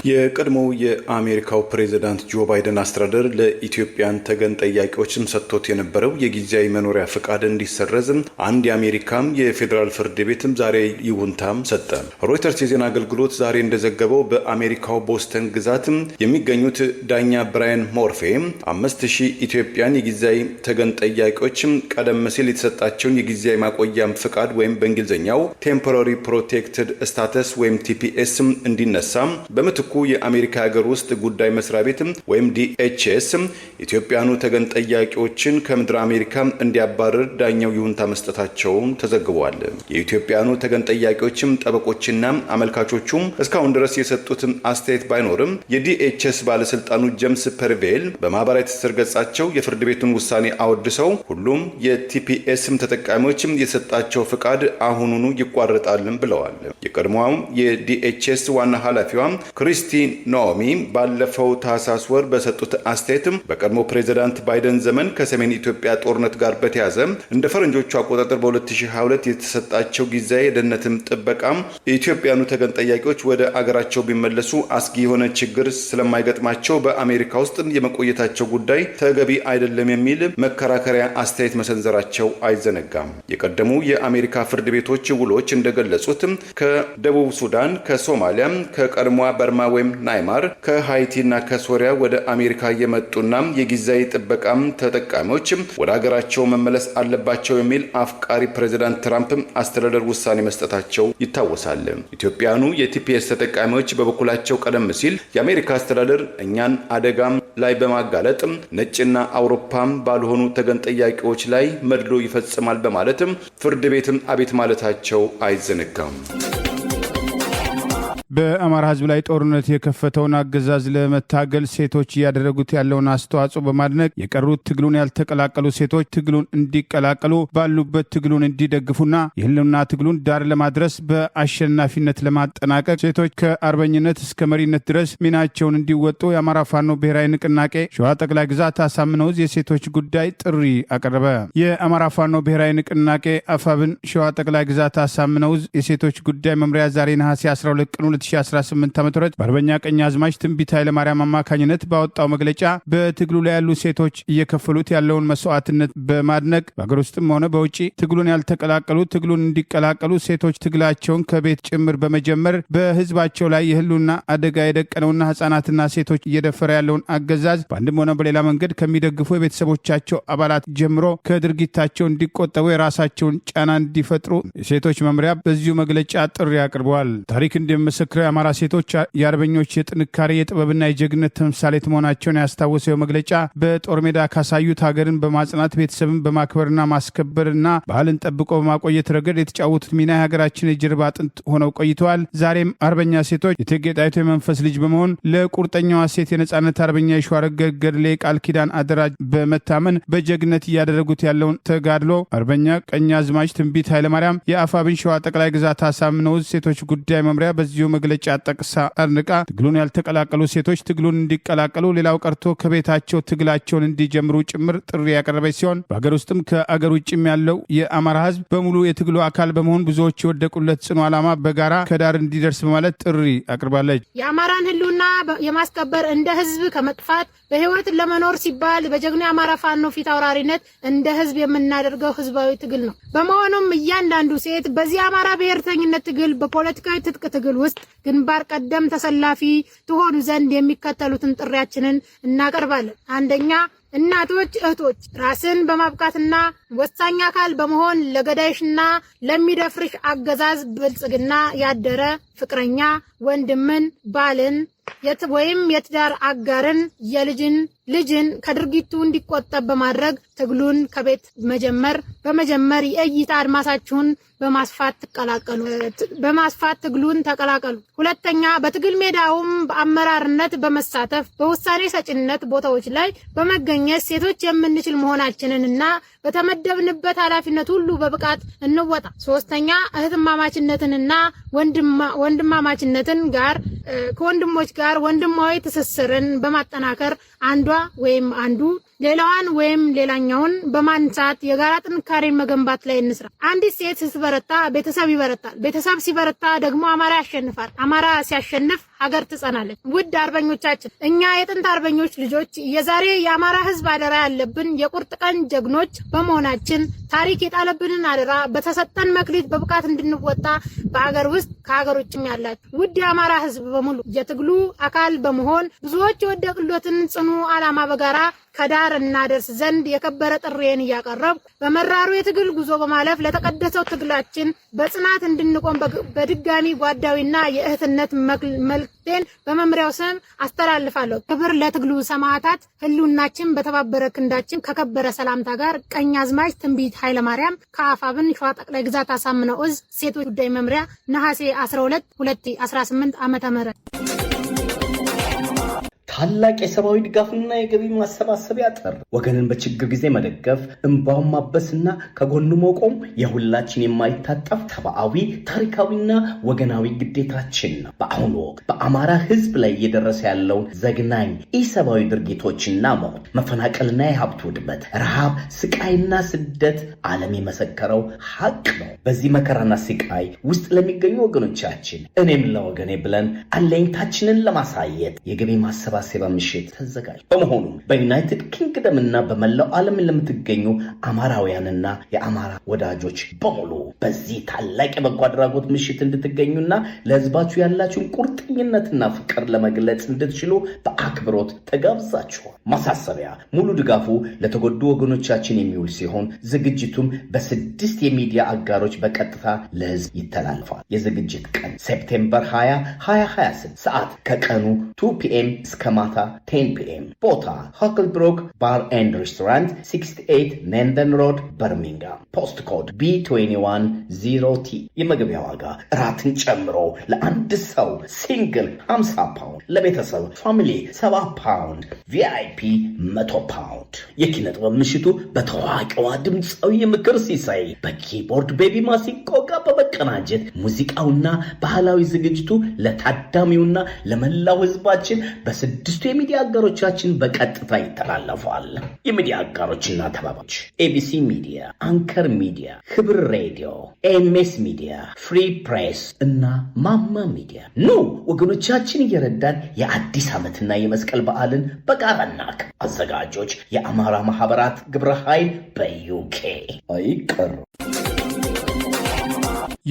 የቀድሞው የአሜሪካው ፕሬዝዳንት ጆ ባይደን አስተዳደር ለኢትዮጵያን ተገን ጠያቂዎችም ሰጥቶት የነበረው የጊዜያዊ መኖሪያ ፍቃድ እንዲሰረዝ አንድ የአሜሪካም የፌዴራል ፍርድ ቤትም ዛሬ ይሁንታም ሰጠ። ሮይተርስ የዜና አገልግሎት ዛሬ እንደዘገበው በአሜሪካው ቦስተን ግዛት የሚገኙት ዳኛ ብራያን ሞርፌ 5000 ኢትዮጵያን የጊዜያዊ ተገን ጠያቂዎችም ቀደም ሲል የተሰጣቸውን የጊዜያዊ ማቆያም ፍቃድ ወይም በእንግሊዝኛው ቴምፖራሪ ፕሮቴክትድ ስታተስ ወይም ቲፒኤስ እንዲነሳ በምትኩ የአሜሪካ ሀገር ውስጥ ጉዳይ መስሪያ ቤት ወይም ዲኤችኤስ ኢትዮጵያኑ ተገን ጠያቂዎችን ከምድር አሜሪካ እንዲያባረር ዳኛው ይሁንታ መስጠታቸውን ተዘግቧል። የኢትዮጵያኑ ተገን ጠያቂዎችም ጠበቆችና አመልካቾቹም እስካሁን ድረስ የሰጡት አስተያየት ባይኖርም የዲኤችኤስ ባለስልጣኑ ጄምስ ፐርቬል በማህበራዊ ትስስር ገጻቸው የፍርድ ቤቱን ውሳኔ አወድሰው ሁሉም የቲፒኤስም ተጠቃሚዎችም የሰጣቸው ፍቃድ አሁኑኑ ይቋረጣልም ብለዋል። የቀድሞው የዲኤችኤስ ዋና ኃላፊዋ ክሪስቲ ኖሚ ባለፈው ታህሳስ ወር በሰጡት አስተያየትም በቀድሞ ፕሬዝዳንት ባይደን ዘመን ከሰሜን ኢትዮጵያ ጦርነት ጋር በተያያዘ እንደ ፈረንጆቹ አቆጣጠር በ2022 የተሰጣቸው ጊዜያዊ የደህንነትም ጥበቃም የኢትዮጵያኑ ተገን ጠያቂዎች ወደ አገራቸው ቢመለሱ አስጊ የሆነ ችግር ስለማይገጥማቸው በአሜሪካ ውስጥ የመቆየታቸው ጉዳይ ተገቢ አይደለም የሚል መከራከሪያ አስተያየት መሰንዘራቸው አይዘነጋም። የቀደሙ የአሜሪካ ፍርድ ቤቶች ውሎች እንደገለጹት ከደቡብ ሱዳን፣ ከሶማሊያ፣ ከቀድሞ በርማ ወይም ናይማር፣ ከሃይቲና ከሶሪያ ወደ አሜሪካ የመጡና የጊዜያዊ ጥበቃም ተጠቃሚዎች ወደ ሀገራቸው መመለስ አለባቸው የሚል አፍቃሪ ፕሬዝዳንት ትራምፕ አስተዳደር ውሳኔ መስጠታቸው ይታወሳል። ኢትዮጵያኑ የቲፒኤስ ተጠቃሚዎች በበኩላቸው ቀደም ሲል የአሜሪካ አስተዳደር እኛን አደጋም ላይ በማጋለጥ ነጭና አውሮፓም ባልሆኑ ተገን ጠያቂዎች ላይ መድሎ ይፈጽማል በማለትም ፍርድ ቤትም አቤት ማለታቸው አይዘነጋም። በአማራ ህዝብ ላይ ጦርነት የከፈተውን አገዛዝ ለመታገል ሴቶች እያደረጉት ያለውን አስተዋጽኦ በማድነቅ የቀሩት ትግሉን ያልተቀላቀሉ ሴቶች ትግሉን እንዲቀላቀሉ ባሉበት ትግሉን እንዲደግፉና የህልውና ትግሉን ዳር ለማድረስ በአሸናፊነት ለማጠናቀቅ ሴቶች ከአርበኝነት እስከ መሪነት ድረስ ሚናቸውን እንዲወጡ የአማራ ፋኖ ብሔራዊ ንቅናቄ ሸዋ ጠቅላይ ግዛት አሳምነው ዕዝ የሴቶች ጉዳይ ጥሪ አቀረበ። የአማራ ፋኖ ብሔራዊ ንቅናቄ አፋብን ሸዋ ጠቅላይ ግዛት አሳምነው ዕዝ የሴቶች ጉዳይ መምሪያ ዛሬ ነሐሴ 12 ቀን 2018 ዓ.ም በአርበኛ ቀኛዝማች ትንቢት ኃይለማርያም አማካኝነት ባወጣው መግለጫ በትግሉ ላይ ያሉ ሴቶች እየከፈሉት ያለውን መስዋዕትነት በማድነቅ በአገር ውስጥም ሆነ በውጪ ትግሉን ያልተቀላቀሉ ትግሉን እንዲቀላቀሉ ሴቶች ትግላቸውን ከቤት ጭምር በመጀመር በህዝባቸው ላይ የህልውና አደጋ የደቀነውና ህጻናትና ሴቶች እየደፈረ ያለውን አገዛዝ በአንድም ሆነ በሌላ መንገድ ከሚደግፉ የቤተሰቦቻቸው አባላት ጀምሮ ከድርጊታቸው እንዲቆጠቡ የራሳቸውን ጫና እንዲፈጥሩ የሴቶች መምሪያ በዚሁ መግለጫ ጥሪ አቅርበዋል። ታሪክ እንደሚመሰክረው የአማራ ሴቶች የአርበኞች የጥንካሬ የጥበብና የጀግነት ተምሳሌት መሆናቸውን ያስታወሰው መግለጫ በጦር ሜዳ ካሳዩት ሀገርን በማጽናት ቤተሰብን በማክበርና ማስከበርና ባህልን ጠብቆ በማቆየት ረገድ የተጫወቱት ሚና የሀገራችን የጀርባ አጥንት ሆነው ቆይተዋል። ዛሬም አርበኛ ሴቶች የእቴጌ ጣይቱ የመንፈስ ልጅ በመሆን ለቁርጠኛዋ ሴት የነጻነት አርበኛ የሸዋረገድ ገድሌ ቃል ኪዳን አደራ በመታመን በጀግነት እያደረጉት ያለውን ተጋድሎ አርበኛ ቀኛዝማች ትንቢት ኃይለማርያም የአፋብን ሸዋ ጠቅላይ ግዛት አሳምነው ሴቶች ጉዳይ መምሪያ በዚሁ መግለጫ ጠቅሳ አድንቃ ትግሉን ያልተቀላቀሉ ሴቶች ትግሉን እንዲቀላቀሉ ሌላው ቀርቶ ከቤታቸው ትግላቸውን እንዲጀምሩ ጭምር ጥሪ ያቀረበች ሲሆን በአገር ውስጥም ከአገር ውጭም ያለው የአማራ ህዝብ በሙሉ የትግሉ አካል በመሆን ብዙዎች የወደቁለት ጽኑ ዓላማ በጋራ ከዳር እንዲደርስ በማለት ጥሪ አቅርባለች። የአማራን ህልውና የማስከበር እንደ ህዝብ ከመጥፋት በህይወት ለመኖር ሲባል በጀግና የአማራ ፋኖ ፊት አውራሪነት እንደ ህዝብ የምናደርገው ህዝባዊ ትግል ነው። በመሆኑም እያንዳንዱ ሴት በዚህ አማራ ብሔርተኝነት ትግል በፖለቲካዊ ትጥቅ ትግል ውስጥ ግንባር ቀደም ተሰላፊ ትሆኑ ዘንድ የሚከተሉትን ጥሪያችንን እናቀርባለን። አንደኛ፣ እናቶች፣ እህቶች ራስን በማብቃትና ወሳኝ አካል በመሆን ለገዳይሽና ለሚደፍርሽ አገዛዝ ብልጽግና ያደረ ፍቅረኛ፣ ወንድምን፣ ባልን ወይም የትዳር አጋርን ልጅን ከድርጊቱ እንዲቆጠብ በማድረግ ትግሉን ከቤት በመጀመር የእይታ አድማሳችሁን በማስፋት ትግሉን ተቀላቀሉ። ሁለተኛ፣ በትግል ሜዳውም በአመራርነት በመሳተፍ በውሳኔ ሰጭነት ቦታዎች ላይ በመገኘት ሴቶች የምንችል መሆናችንንና በተመደብንበት ኃላፊነት ሁሉ በብቃት እንወጣ። ሶስተኛ፣ እህትማማችነትንና ወንድማማችነትን ከወንድሞች ጋር ወንድማዊ ትስስርን በማጠናከር አንዷ ወይም አንዱ ሌላዋን ወይም ሌላኛውን በማንሳት የጋራ ጥንካሬን መገንባት ላይ እንስራ። አንዲት ሴት ስትበረታ ቤተሰብ ይበረታል። ቤተሰብ ሲበረታ ደግሞ አማራ ያሸንፋል። አማራ ሲያሸንፍ ሀገር ትጸናለች። ውድ አርበኞቻችን፣ እኛ የጥንት አርበኞች ልጆች የዛሬ የአማራ ህዝብ አደራ ያለብን የቁርጥ ቀን ጀግኖች በመሆናችን ታሪክ የጣለብንን አደራ በተሰጠን መክሊት በብቃት እንድንወጣ በሀገር ውስጥ ከሀገር ውጭም ያላችሁ ውድ የአማራ ህዝብ በሙሉ የትግሉ አካል በመሆን ብዙዎች የወደቁለትን ጽኑ ዓላማ በጋራ ከዳር እናደርስ ዘንድ የከበረ ጥሪዬን እያቀረብኩ በመራሩ የትግል ጉዞ በማለፍ ለተቀደሰው ትግላችን በጽናት እንድንቆም በድጋሚ ጓዳዊና የእህትነት መልእክቴን በመምሪያው ስም አስተላልፋለሁ። ክብር ለትግሉ ሰማዕታት። ህልውናችን በተባበረ ክንዳችን። ከከበረ ሰላምታ ጋር ቀኛዝማች ትንቢት ኃይለማርያም ከአፋብን ሸዋ ጠቅላይ ግዛት አሳምነው እዝ ሴቶች ጉዳይ መምሪያ ነሐሴ 12 2018 ዓ.ም። ታላቅ የሰብአዊ ድጋፍና የገቢ ማሰባሰቢያ ጥሪ። ወገንን በችግር ጊዜ መደገፍ፣ እንባውን ማበስና ከጎኑ መቆም የሁላችን የማይታጠፍ ሰብአዊ ታሪካዊና ወገናዊ ግዴታችን ነው። በአሁኑ ወቅት በአማራ ህዝብ ላይ እየደረሰ ያለውን ዘግናኝ ኢሰብአዊ ድርጊቶችና ሞት፣ መፈናቀልና የሀብት ውድመት፣ ረሃብ፣ ስቃይና ስደት ዓለም የመሰከረው ሀቅ ነው። በዚህ መከራና ስቃይ ውስጥ ለሚገኙ ወገኖቻችን እኔም ለወገኔ ብለን አለኝታችንን ለማሳየት የገቢ ማሰባሰቢያ ምሽት ተዘጋጅ። በመሆኑም በዩናይትድ ኪንግደም እና በመላው ዓለም ለምትገኙ አማራውያንና የአማራ ወዳጆች በሙሉ በዚህ ታላቅ የበጎ አድራጎት ምሽት እንድትገኙና ለህዝባችሁ ያላችሁን ቁርጠኝነትና ፍቅር ለመግለጽ እንድትችሉ በአክብሮት ተጋብዛችኋል። ማሳሰቢያ፣ ሙሉ ድጋፉ ለተጎዱ ወገኖቻችን የሚውል ሲሆን ዝግጅቱም በ6 የሚዲያ አጋሮች በቀጥታ ለህዝብ ይተላልፋል። የዝግጅት ቀን ሴፕቴምበር 20 2026፣ ሰዓት ከቀኑ 2 PM እስከ ማታ 10 PM። ቦታ ሆክልብሮክ ባር ኤንድ ሬስቶራንት 68 ሜንደን ሮድ በርሚንጋም። ፖስት ኮድ B210T። የመግቢያ ዋጋ እራትን ጨምሮ ለአንድ ሰው ሲንግል 50 ፓውንድ፣ ለቤተሰብ ፋሚሊ 70 ፓውንድ፣ VIP 100 ፓውንድ። የኪነ ጥበብ ምሽቱ በታዋቂዋ ድምፃዊ የምክር ሲሳይ በኪቦርድ ቤቢ ማሲንቆ ጋር በመቀናጀት ሙዚቃውና ባህላዊ ዝግጅቱ ለታዳሚውና ለመላው ህዝባችን በ6 በ6ቱ የሚዲያ አጋሮቻችን በቀጥታ ይተላለፋል። የሚዲያ አጋሮችና ተባባሪዎች ኤቢሲ ሚዲያ፣ አንከር ሚዲያ፣ ህብር ሬዲዮ፣ ኤምኤስ ሚዲያ፣ ፍሪ ፕሬስ እና ማማ ሚዲያ። ኑ ወገኖቻችን እየረዳን የአዲስ ዓመትና የመስቀል በዓልን በጋራ እናክብር። አዘጋጆች የአማራ ማህበራት ግብረ ኃይል በዩኬ አይቀር።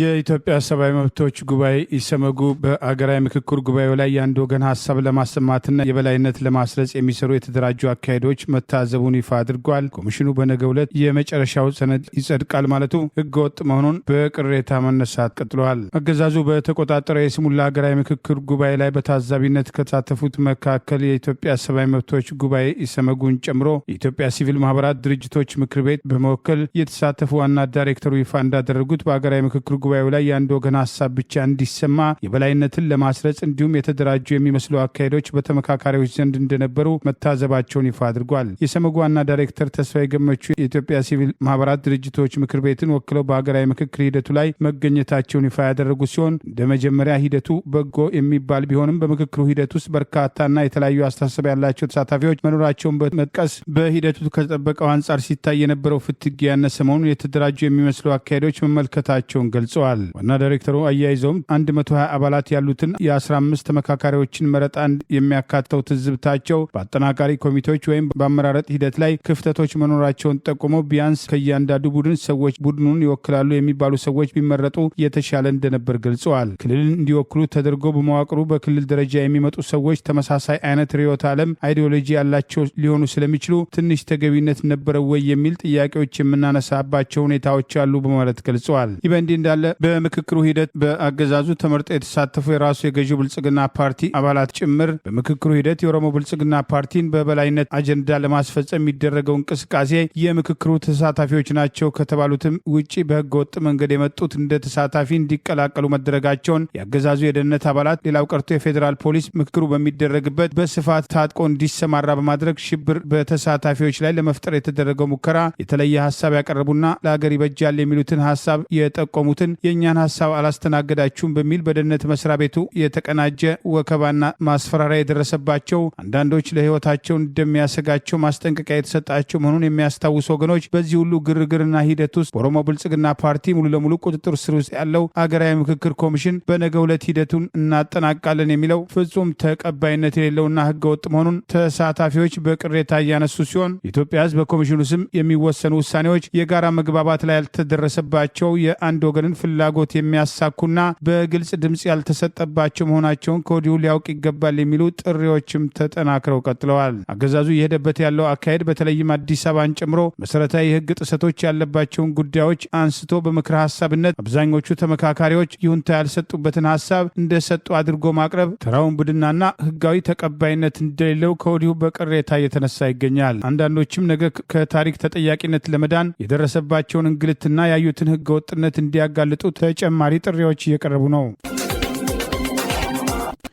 የኢትዮጵያ ሰብአዊ መብቶች ጉባኤ ኢሰመጉ በአገራዊ ምክክር ጉባኤው ላይ የአንድ ወገን ሀሳብ ለማሰማትና የበላይነት ለማስረጽ የሚሰሩ የተደራጁ አካሄዶች መታዘቡን ይፋ አድርጓል። ኮሚሽኑ በነገው ዕለት የመጨረሻው ሰነድ ይጸድቃል ማለቱ ህገወጥ መሆኑን በቅሬታ መነሳት ቀጥለዋል። አገዛዙ በተቆጣጠረው የስሙላ ሀገራዊ ምክክር ጉባኤ ላይ በታዛቢነት ከተሳተፉት መካከል የኢትዮጵያ ሰብአዊ መብቶች ጉባኤ ኢሰመጉን ጨምሮ የኢትዮጵያ ሲቪል ማህበራት ድርጅቶች ምክር ቤት በመወከል የተሳተፉ ዋና ዳይሬክተሩ ይፋ እንዳደረጉት በሀገራዊ ምክክር ጉባኤው ላይ የአንድ ወገን ሀሳብ ብቻ እንዲሰማ የበላይነትን ለማስረጽ እንዲሁም የተደራጁ የሚመስሉ አካሄዶች በተመካካሪዎች ዘንድ እንደነበሩ መታዘባቸውን ይፋ አድርጓል። የሰመጉ ዋና ዳይሬክተር ተስፋዬ ገመቹ የኢትዮጵያ ሲቪል ማህበራት ድርጅቶች ምክር ቤትን ወክለው በሀገራዊ ምክክር ሂደቱ ላይ መገኘታቸውን ይፋ ያደረጉ ሲሆን እንደ መጀመሪያ ሂደቱ በጎ የሚባል ቢሆንም በምክክሩ ሂደት ውስጥ በርካታና የተለያዩ አስተሳሰብ ያላቸው ተሳታፊዎች መኖራቸውን በመጥቀስ በሂደቱ ከተጠበቀው አንጻር ሲታይ የነበረው ፍትጊያ ያነሰ መሆኑን የተደራጁ የሚመስሉ አካሄዶች መመልከታቸውን ገልጸዋል። ዋና ዳይሬክተሩ አያይዘውም 120 አባላት ያሉትን የ15 ተመካካሪዎችን መረጣ የሚያካተው ትዝብታቸው በአጠናቃሪ ኮሚቴዎች ወይም በአመራረጥ ሂደት ላይ ክፍተቶች መኖራቸውን ጠቁመው ቢያንስ ከእያንዳንዱ ቡድን ሰዎች ቡድኑን ይወክላሉ የሚባሉ ሰዎች ቢመረጡ የተሻለ እንደነበር ገልጸዋል። ክልልን እንዲወክሉ ተደርጎ በመዋቅሩ በክልል ደረጃ የሚመጡ ሰዎች ተመሳሳይ አይነት ርዕዮተ ዓለም አይዲዮሎጂ ያላቸው ሊሆኑ ስለሚችሉ ትንሽ ተገቢነት ነበረው ወይ የሚል ጥያቄዎች የምናነሳባቸው ሁኔታዎች አሉ በማለት ገልጸዋል። ይህ በእንዲህ እንዳለ በምክክሩ ሂደት በአገዛዙ ተመርጠው የተሳተፉ የራሱ የገዢው ብልጽግና ፓርቲ አባላት ጭምር በምክክሩ ሂደት የኦሮሞ ብልጽግና ፓርቲን በበላይነት አጀንዳ ለማስፈጸም የሚደረገው እንቅስቃሴ የምክክሩ ተሳታፊዎች ናቸው ከተባሉትም ውጭ በህገ ወጥ መንገድ የመጡት እንደ ተሳታፊ እንዲቀላቀሉ መደረጋቸውን የአገዛዙ የደህንነት አባላት ሌላው ቀርቶ የፌዴራል ፖሊስ ምክክሩ በሚደረግበት በስፋት ታጥቆ እንዲሰማራ በማድረግ ሽብር በተሳታፊዎች ላይ ለመፍጠር የተደረገው ሙከራ የተለየ ሀሳብ ያቀረቡና ለሀገር ይበጃል የሚሉትን ሀሳብ የጠቆሙትን የእኛን ሀሳብ አላስተናገዳችሁም በሚል በደህንነት መስሪያ ቤቱ የተቀናጀ ወከባና ማስፈራሪያ የደረሰባቸው አንዳንዶች ለህይወታቸው እንደሚያሰጋቸው ማስጠንቀቂያ የተሰጣቸው መሆኑን የሚያስታውሱ ወገኖች በዚህ ሁሉ ግርግርና ሂደት ውስጥ በኦሮሞ ብልጽግና ፓርቲ ሙሉ ለሙሉ ቁጥጥር ስር ውስጥ ያለው አገራዊ ምክክር ኮሚሽን በነገው ዕለት ሂደቱን እናጠናቃለን የሚለው ፍጹም ተቀባይነት የሌለውና ህገወጥ መሆኑን ተሳታፊዎች በቅሬታ እያነሱ ሲሆን የኢትዮጵያ ህዝብ በኮሚሽኑ ስም የሚወሰኑ ውሳኔዎች የጋራ መግባባት ላይ ያልተደረሰባቸው የአንድ ወገንን ፍላጎት የሚያሳኩና በግልጽ ድምፅ ያልተሰጠባቸው መሆናቸውን ከወዲሁ ሊያውቅ ይገባል የሚሉ ጥሪዎችም ተጠናክረው ቀጥለዋል። አገዛዙ የሄደበት ያለው አካሄድ በተለይም አዲስ አበባን ጨምሮ መሰረታዊ የህግ ጥሰቶች ያለባቸውን ጉዳዮች አንስቶ በምክረ ሀሳብነት አብዛኞቹ ተመካካሪዎች ይሁንታ ያልሰጡበትን ሀሳብ እንደሰጡ አድርጎ ማቅረብ ተራውን ቡድናና ህጋዊ ተቀባይነት እንደሌለው ከወዲሁ በቅሬታ እየተነሳ ይገኛል። አንዳንዶችም ነገ ከታሪክ ተጠያቂነት ለመዳን የደረሰባቸውን እንግልትና ያዩትን ህገወጥነት እንዲያጋልጡ ተጨማሪ ጥሪዎች እየቀረቡ ነው።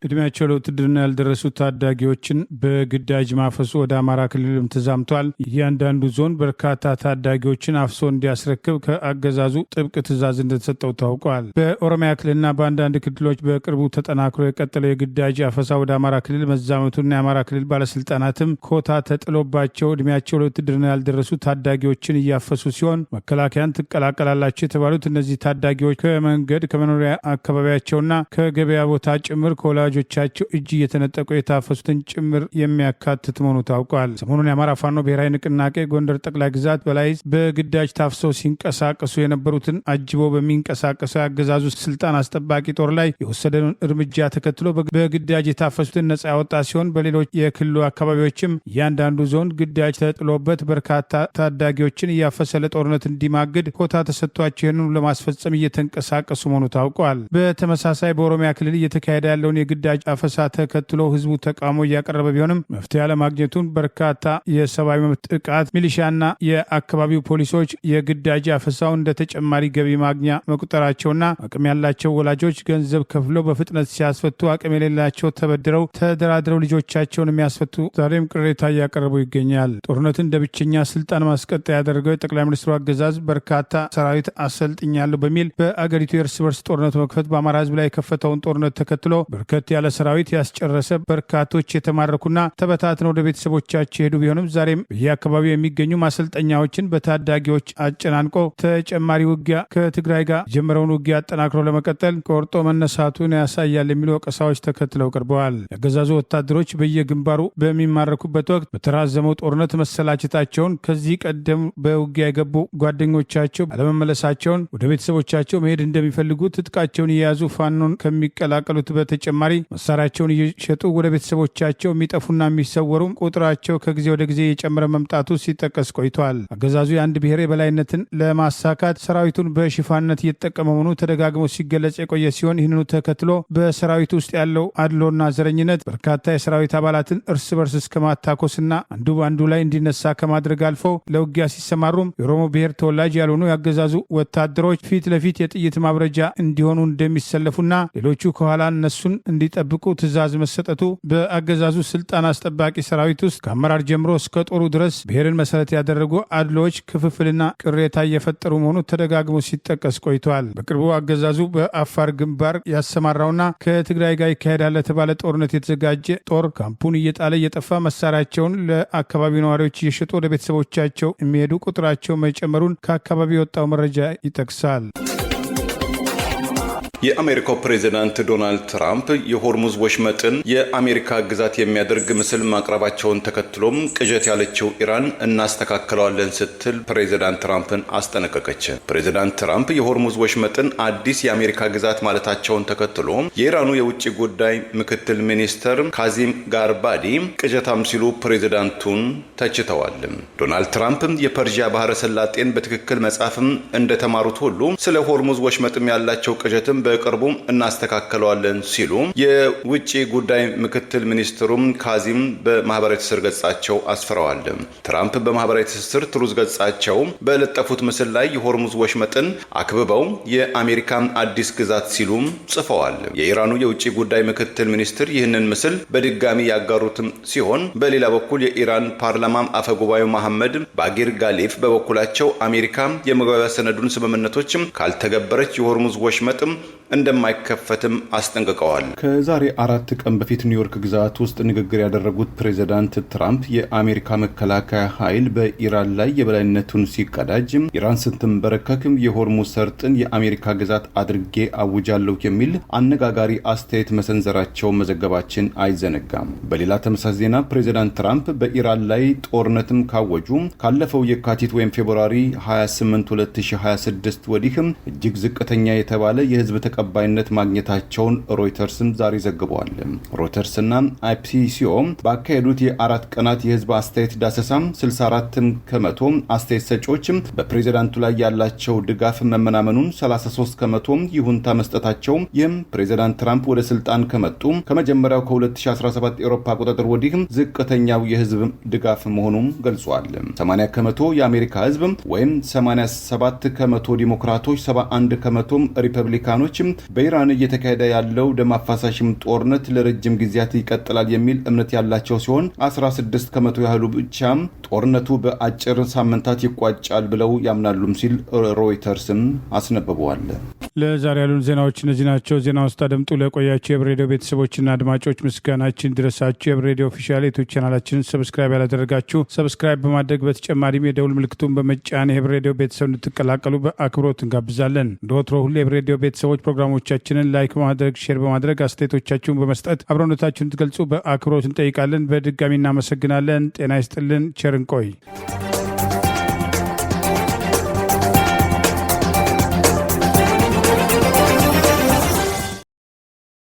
እድሜያቸው ለውትድርና ያልደረሱ ታዳጊዎችን በግዳጅ ማፈሱ ወደ አማራ ክልልም ተዛምቷል። እያንዳንዱ ዞን በርካታ ታዳጊዎችን አፍሶ እንዲያስረክብ ከአገዛዙ ጥብቅ ትዕዛዝ እንደተሰጠው ታውቋል። በኦሮሚያ ክልልና በአንዳንድ ክልሎች በቅርቡ ተጠናክሮ የቀጠለው የግዳጅ አፈሳ ወደ አማራ ክልል መዛመቱና የአማራ ክልል ባለስልጣናትም ኮታ ተጥሎባቸው እድሜያቸው ለውትድርና ያልደረሱ ታዳጊዎችን እያፈሱ ሲሆን መከላከያን ትቀላቀላላቸው የተባሉት እነዚህ ታዳጊዎች ከመንገድ ከመኖሪያ አካባቢያቸውና ከገበያ ቦታ ጭምር ከወላጆቻቸው እጅ እየተነጠቁ የታፈሱትን ጭምር የሚያካትት መሆኑ ታውቋል። ሰሞኑን የአማራ ፋኖ ብሔራዊ ንቅናቄ ጎንደር ጠቅላይ ግዛት በላይ በግዳጅ ታፍሰው ሲንቀሳቀሱ የነበሩትን አጅቦ በሚንቀሳቀሰው የአገዛዙ ስልጣን አስጠባቂ ጦር ላይ የወሰደውን እርምጃ ተከትሎ በግዳጅ የታፈሱትን ነጻ ያወጣ ሲሆን በሌሎች የክልሉ አካባቢዎችም እያንዳንዱ ዞን ግዳጅ ተጥሎበት በርካታ ታዳጊዎችን እያፈሰ ለጦርነት እንዲማግድ ኮታ ተሰጥቷቸው ይህንኑ ለማስፈጸም እየተንቀሳቀሱ መሆኑ ታውቋል። በተመሳሳይ በኦሮሚያ ክልል እየተካሄደ ያለውን የግዳጅ አፈሳ ተከትሎ ህዝቡ ተቃውሞ እያቀረበ ቢሆንም መፍትሄ አለማግኘቱን በርካታ የሰብአዊ መብት ጥቃት ሚሊሻና የአካባቢው ፖሊሶች የግዳጅ አፈሳው እንደ ተጨማሪ ገቢ ማግኛ መቁጠራቸውና አቅም ያላቸው ወላጆች ገንዘብ ከፍለው በፍጥነት ሲያስፈቱ አቅም የሌላቸው ተበድረው ተደራድረው ልጆቻቸውን የሚያስፈቱ ዛሬም ቅሬታ እያቀረቡ ይገኛል። ጦርነትን እንደ ብቸኛ ስልጣን ማስቀጠያ ያደረገው የጠቅላይ ሚኒስትሩ አገዛዝ በርካታ ሰራዊት አሰልጥኛለሁ በሚል በአገሪቱ የእርስ በርስ ጦርነት መክፈት በአማራ ህዝብ ላይ የከፈተውን ጦርነት ተከትሎ በርከት በርከት ያለ ሰራዊት ያስጨረሰ፣ በርካቶች የተማረኩና ተበታትነው ወደ ቤተሰቦቻቸው ሄዱ ቢሆንም ዛሬም በየአካባቢው የሚገኙ ማሰልጠኛዎችን በታዳጊዎች አጨናንቆ ተጨማሪ ውጊያ ከትግራይ ጋር የጀመረውን ውጊያ አጠናክሮ ለመቀጠል ቆርጦ መነሳቱን ያሳያል የሚሉ ወቀሳዎች ተከትለው ቀርበዋል። የአገዛዙ ወታደሮች በየግንባሩ በሚማረኩበት ወቅት በተራዘመው ጦርነት መሰላቸታቸውን፣ ከዚህ ቀደም በውጊያ የገቡ ጓደኞቻቸው አለመመለሳቸውን፣ ወደ ቤተሰቦቻቸው መሄድ እንደሚፈልጉ ትጥቃቸውን እየያዙ ፋኖን ከሚቀላቀሉት በተጨማሪ መሳሪያቸውን እየሸጡ ወደ ቤተሰቦቻቸው የሚጠፉና የሚሰወሩም ቁጥራቸው ከጊዜ ወደ ጊዜ የጨመረ መምጣቱ ሲጠቀስ ቆይቷል። አገዛዙ የአንድ ብሔር የበላይነትን ለማሳካት ሰራዊቱን በሽፋንነት እየተጠቀመ መሆኑ ተደጋግሞ ሲገለጽ የቆየ ሲሆን ይህንኑ ተከትሎ በሰራዊቱ ውስጥ ያለው አድሎና ዘረኝነት በርካታ የሰራዊት አባላትን እርስ በርስ እስከ ማታኮስና አንዱ በአንዱ ላይ እንዲነሳ ከማድረግ አልፎ ለውጊያ ሲሰማሩም የኦሮሞ ብሔር ተወላጅ ያልሆኑ ያገዛዙ ወታደሮች ፊት ለፊት የጥይት ማብረጃ እንዲሆኑ እንደሚሰለፉና ሌሎቹ ከኋላ እነሱን እንዲጠብቁ ትዕዛዝ መሰጠቱ በአገዛዙ ስልጣን አስጠባቂ ሰራዊት ውስጥ ከአመራር ጀምሮ እስከ ጦሩ ድረስ ብሔርን መሰረት ያደረጉ አድሎዎች ክፍፍልና ቅሬታ እየፈጠሩ መሆኑ ተደጋግሞ ሲጠቀስ ቆይተዋል። በቅርቡ አገዛዙ በአፋር ግንባር ያሰማራውና ከትግራይ ጋር ይካሄዳል ለተባለ ጦርነት የተዘጋጀ ጦር ካምፑን እየጣለ እየጠፋ መሳሪያቸውን ለአካባቢው ነዋሪዎች እየሸጡ ወደ ቤተሰቦቻቸው የሚሄዱ ቁጥራቸው መጨመሩን ከአካባቢ የወጣው መረጃ ይጠቅሳል። የአሜሪካው ፕሬዚዳንት ዶናልድ ትራምፕ የሆርሙዝ ወሽመጥን የአሜሪካ ግዛት የሚያደርግ ምስል ማቅረባቸውን ተከትሎም ቅዠት ያለችው ኢራን እናስተካክለዋለን ስትል ፕሬዚዳንት ትራምፕን አስጠነቀቀች። ፕሬዚዳንት ትራምፕ የሆርሙዝ ወሽመጥን አዲስ የአሜሪካ ግዛት ማለታቸውን ተከትሎ የኢራኑ የውጭ ጉዳይ ምክትል ሚኒስተር ካዚም ጋርባዲ ቅዠታም ሲሉ ፕሬዚዳንቱን ተችተዋል። ዶናልድ ትራምፕ የፐርዢያ ባህረ ሰላጤን በትክክል መጻፍም እንደተማሩት ሁሉ ስለ ሆርሙዝ ወሽመጥም ያላቸው ቅዠትም በቅርቡ እናስተካክለዋለን ሲሉ የውጭ ጉዳይ ምክትል ሚኒስትሩም ካዚም በማህበራዊ ትስስር ገጻቸው አስፍረዋል። ትራምፕ በማህበራዊ ትስስር ትሩዝ ገጻቸው በለጠፉት ምስል ላይ የሆርሙዝ ወሽመጥን አክብበው የአሜሪካ አዲስ ግዛት ሲሉ ጽፈዋል። የኢራኑ የውጭ ጉዳይ ምክትል ሚኒስትር ይህንን ምስል በድጋሚ ያጋሩትም ሲሆን በሌላ በኩል የኢራን ፓርላማ አፈጉባኤው መሐመድ ባጊር ጋሊፍ በበኩላቸው አሜሪካ የመግባቢያ ሰነዱን ስምምነቶችም ካልተገበረች የሆርሙዝ ወሽመጥም እንደማይከፈትም አስጠንቅቀዋል። ከዛሬ 4 ቀን በፊት ኒውዮርክ ግዛት ውስጥ ንግግር ያደረጉት ፕሬዚዳንት ትራምፕ የአሜሪካ መከላከያ ኃይል በኢራን ላይ የበላይነቱን ሲቀዳጅ ኢራን ስትንበረከክም የሆርሙዝ ሰርጥን የአሜሪካ ግዛት አድርጌ አውጃለሁ የሚል አነጋጋሪ አስተያየት መሰንዘራቸው መዘገባችን አይዘነጋም። በሌላ ተመሳሳይ ዜና ፕሬዚዳንት ትራምፕ በኢራን ላይ ጦርነትም ካወጁ ካለፈው የካቲት ወይም ፌብሩዋሪ 28 2026 ወዲህም እጅግ ዝቅተኛ የተባለ የህዝብ ተቀባይነት ማግኘታቸውን ሮይተርስም ዛሬ ዘግቧል። ሮይተርስና አይፒሲኦ ባካሄዱት የ4 ቀናት የህዝብ አስተያየት ዳሰሳም 64% አስተያየት ሰጪዎች በፕሬዚዳንቱ ላይ ያላቸው ድጋፍ መመናመኑን፣ 33% ይሁንታ መስጠታቸው ይህም ፕሬዚዳንት ትራምፕ ወደ ስልጣን ከመጡ ከመጀመሪያው ከ2017 የአውሮፓ አቆጣጠር ወዲህ ዝቅተኛው የህዝብ ድጋፍ መሆኑን ገልጿል። 80% የአሜሪካ ህዝብ ወይም 87% ዲሞክራቶች፣ 71% ሪፐብሊካኖች በኢራን እየተካሄደ ያለው ደም አፋሳሽም ጦርነት ለረጅም ጊዜያት ይቀጥላል የሚል እምነት ያላቸው ሲሆን 16% ያህሉ ብቻ ጦርነቱ በአጭር ሳምንታት ይቋጫል ብለው ያምናሉም ሲል ሮይተርስም አስነብበዋል። ለዛሬ ያሉን ዜናዎች እነዚህ ናቸው። ዜና ውስጥ አደምጡ ለቆያቸው የህብር ሬዲዮ ቤተሰቦችና አድማጮች ምስጋናችን ድረሳችሁ። የህብር ሬዲዮ ኦፊሻል ዩቲዩብ ቻናላችንን ሰብስክራይብ ያላደረጋችሁ ሰብስክራይብ በማድረግ በተጨማሪም የደውል ምልክቱን በመጫን የህብር ሬዲዮ ቤተሰብ እንድትቀላቀሉ በአክብሮት እንጋብዛለን። እንደወትሮ ሁሉ የህብር ሬዲዮ ቤተሰቦች ፕሮግራሞቻችንን ላይክ በማድረግ ሼር በማድረግ አስተያየቶቻችሁን በመስጠት አብሮነታችሁን ትገልጹ በአክብሮት እንጠይቃለን። በድጋሚ እናመሰግናለን። ጤና ይስጥልን። ቸር እንቆይ።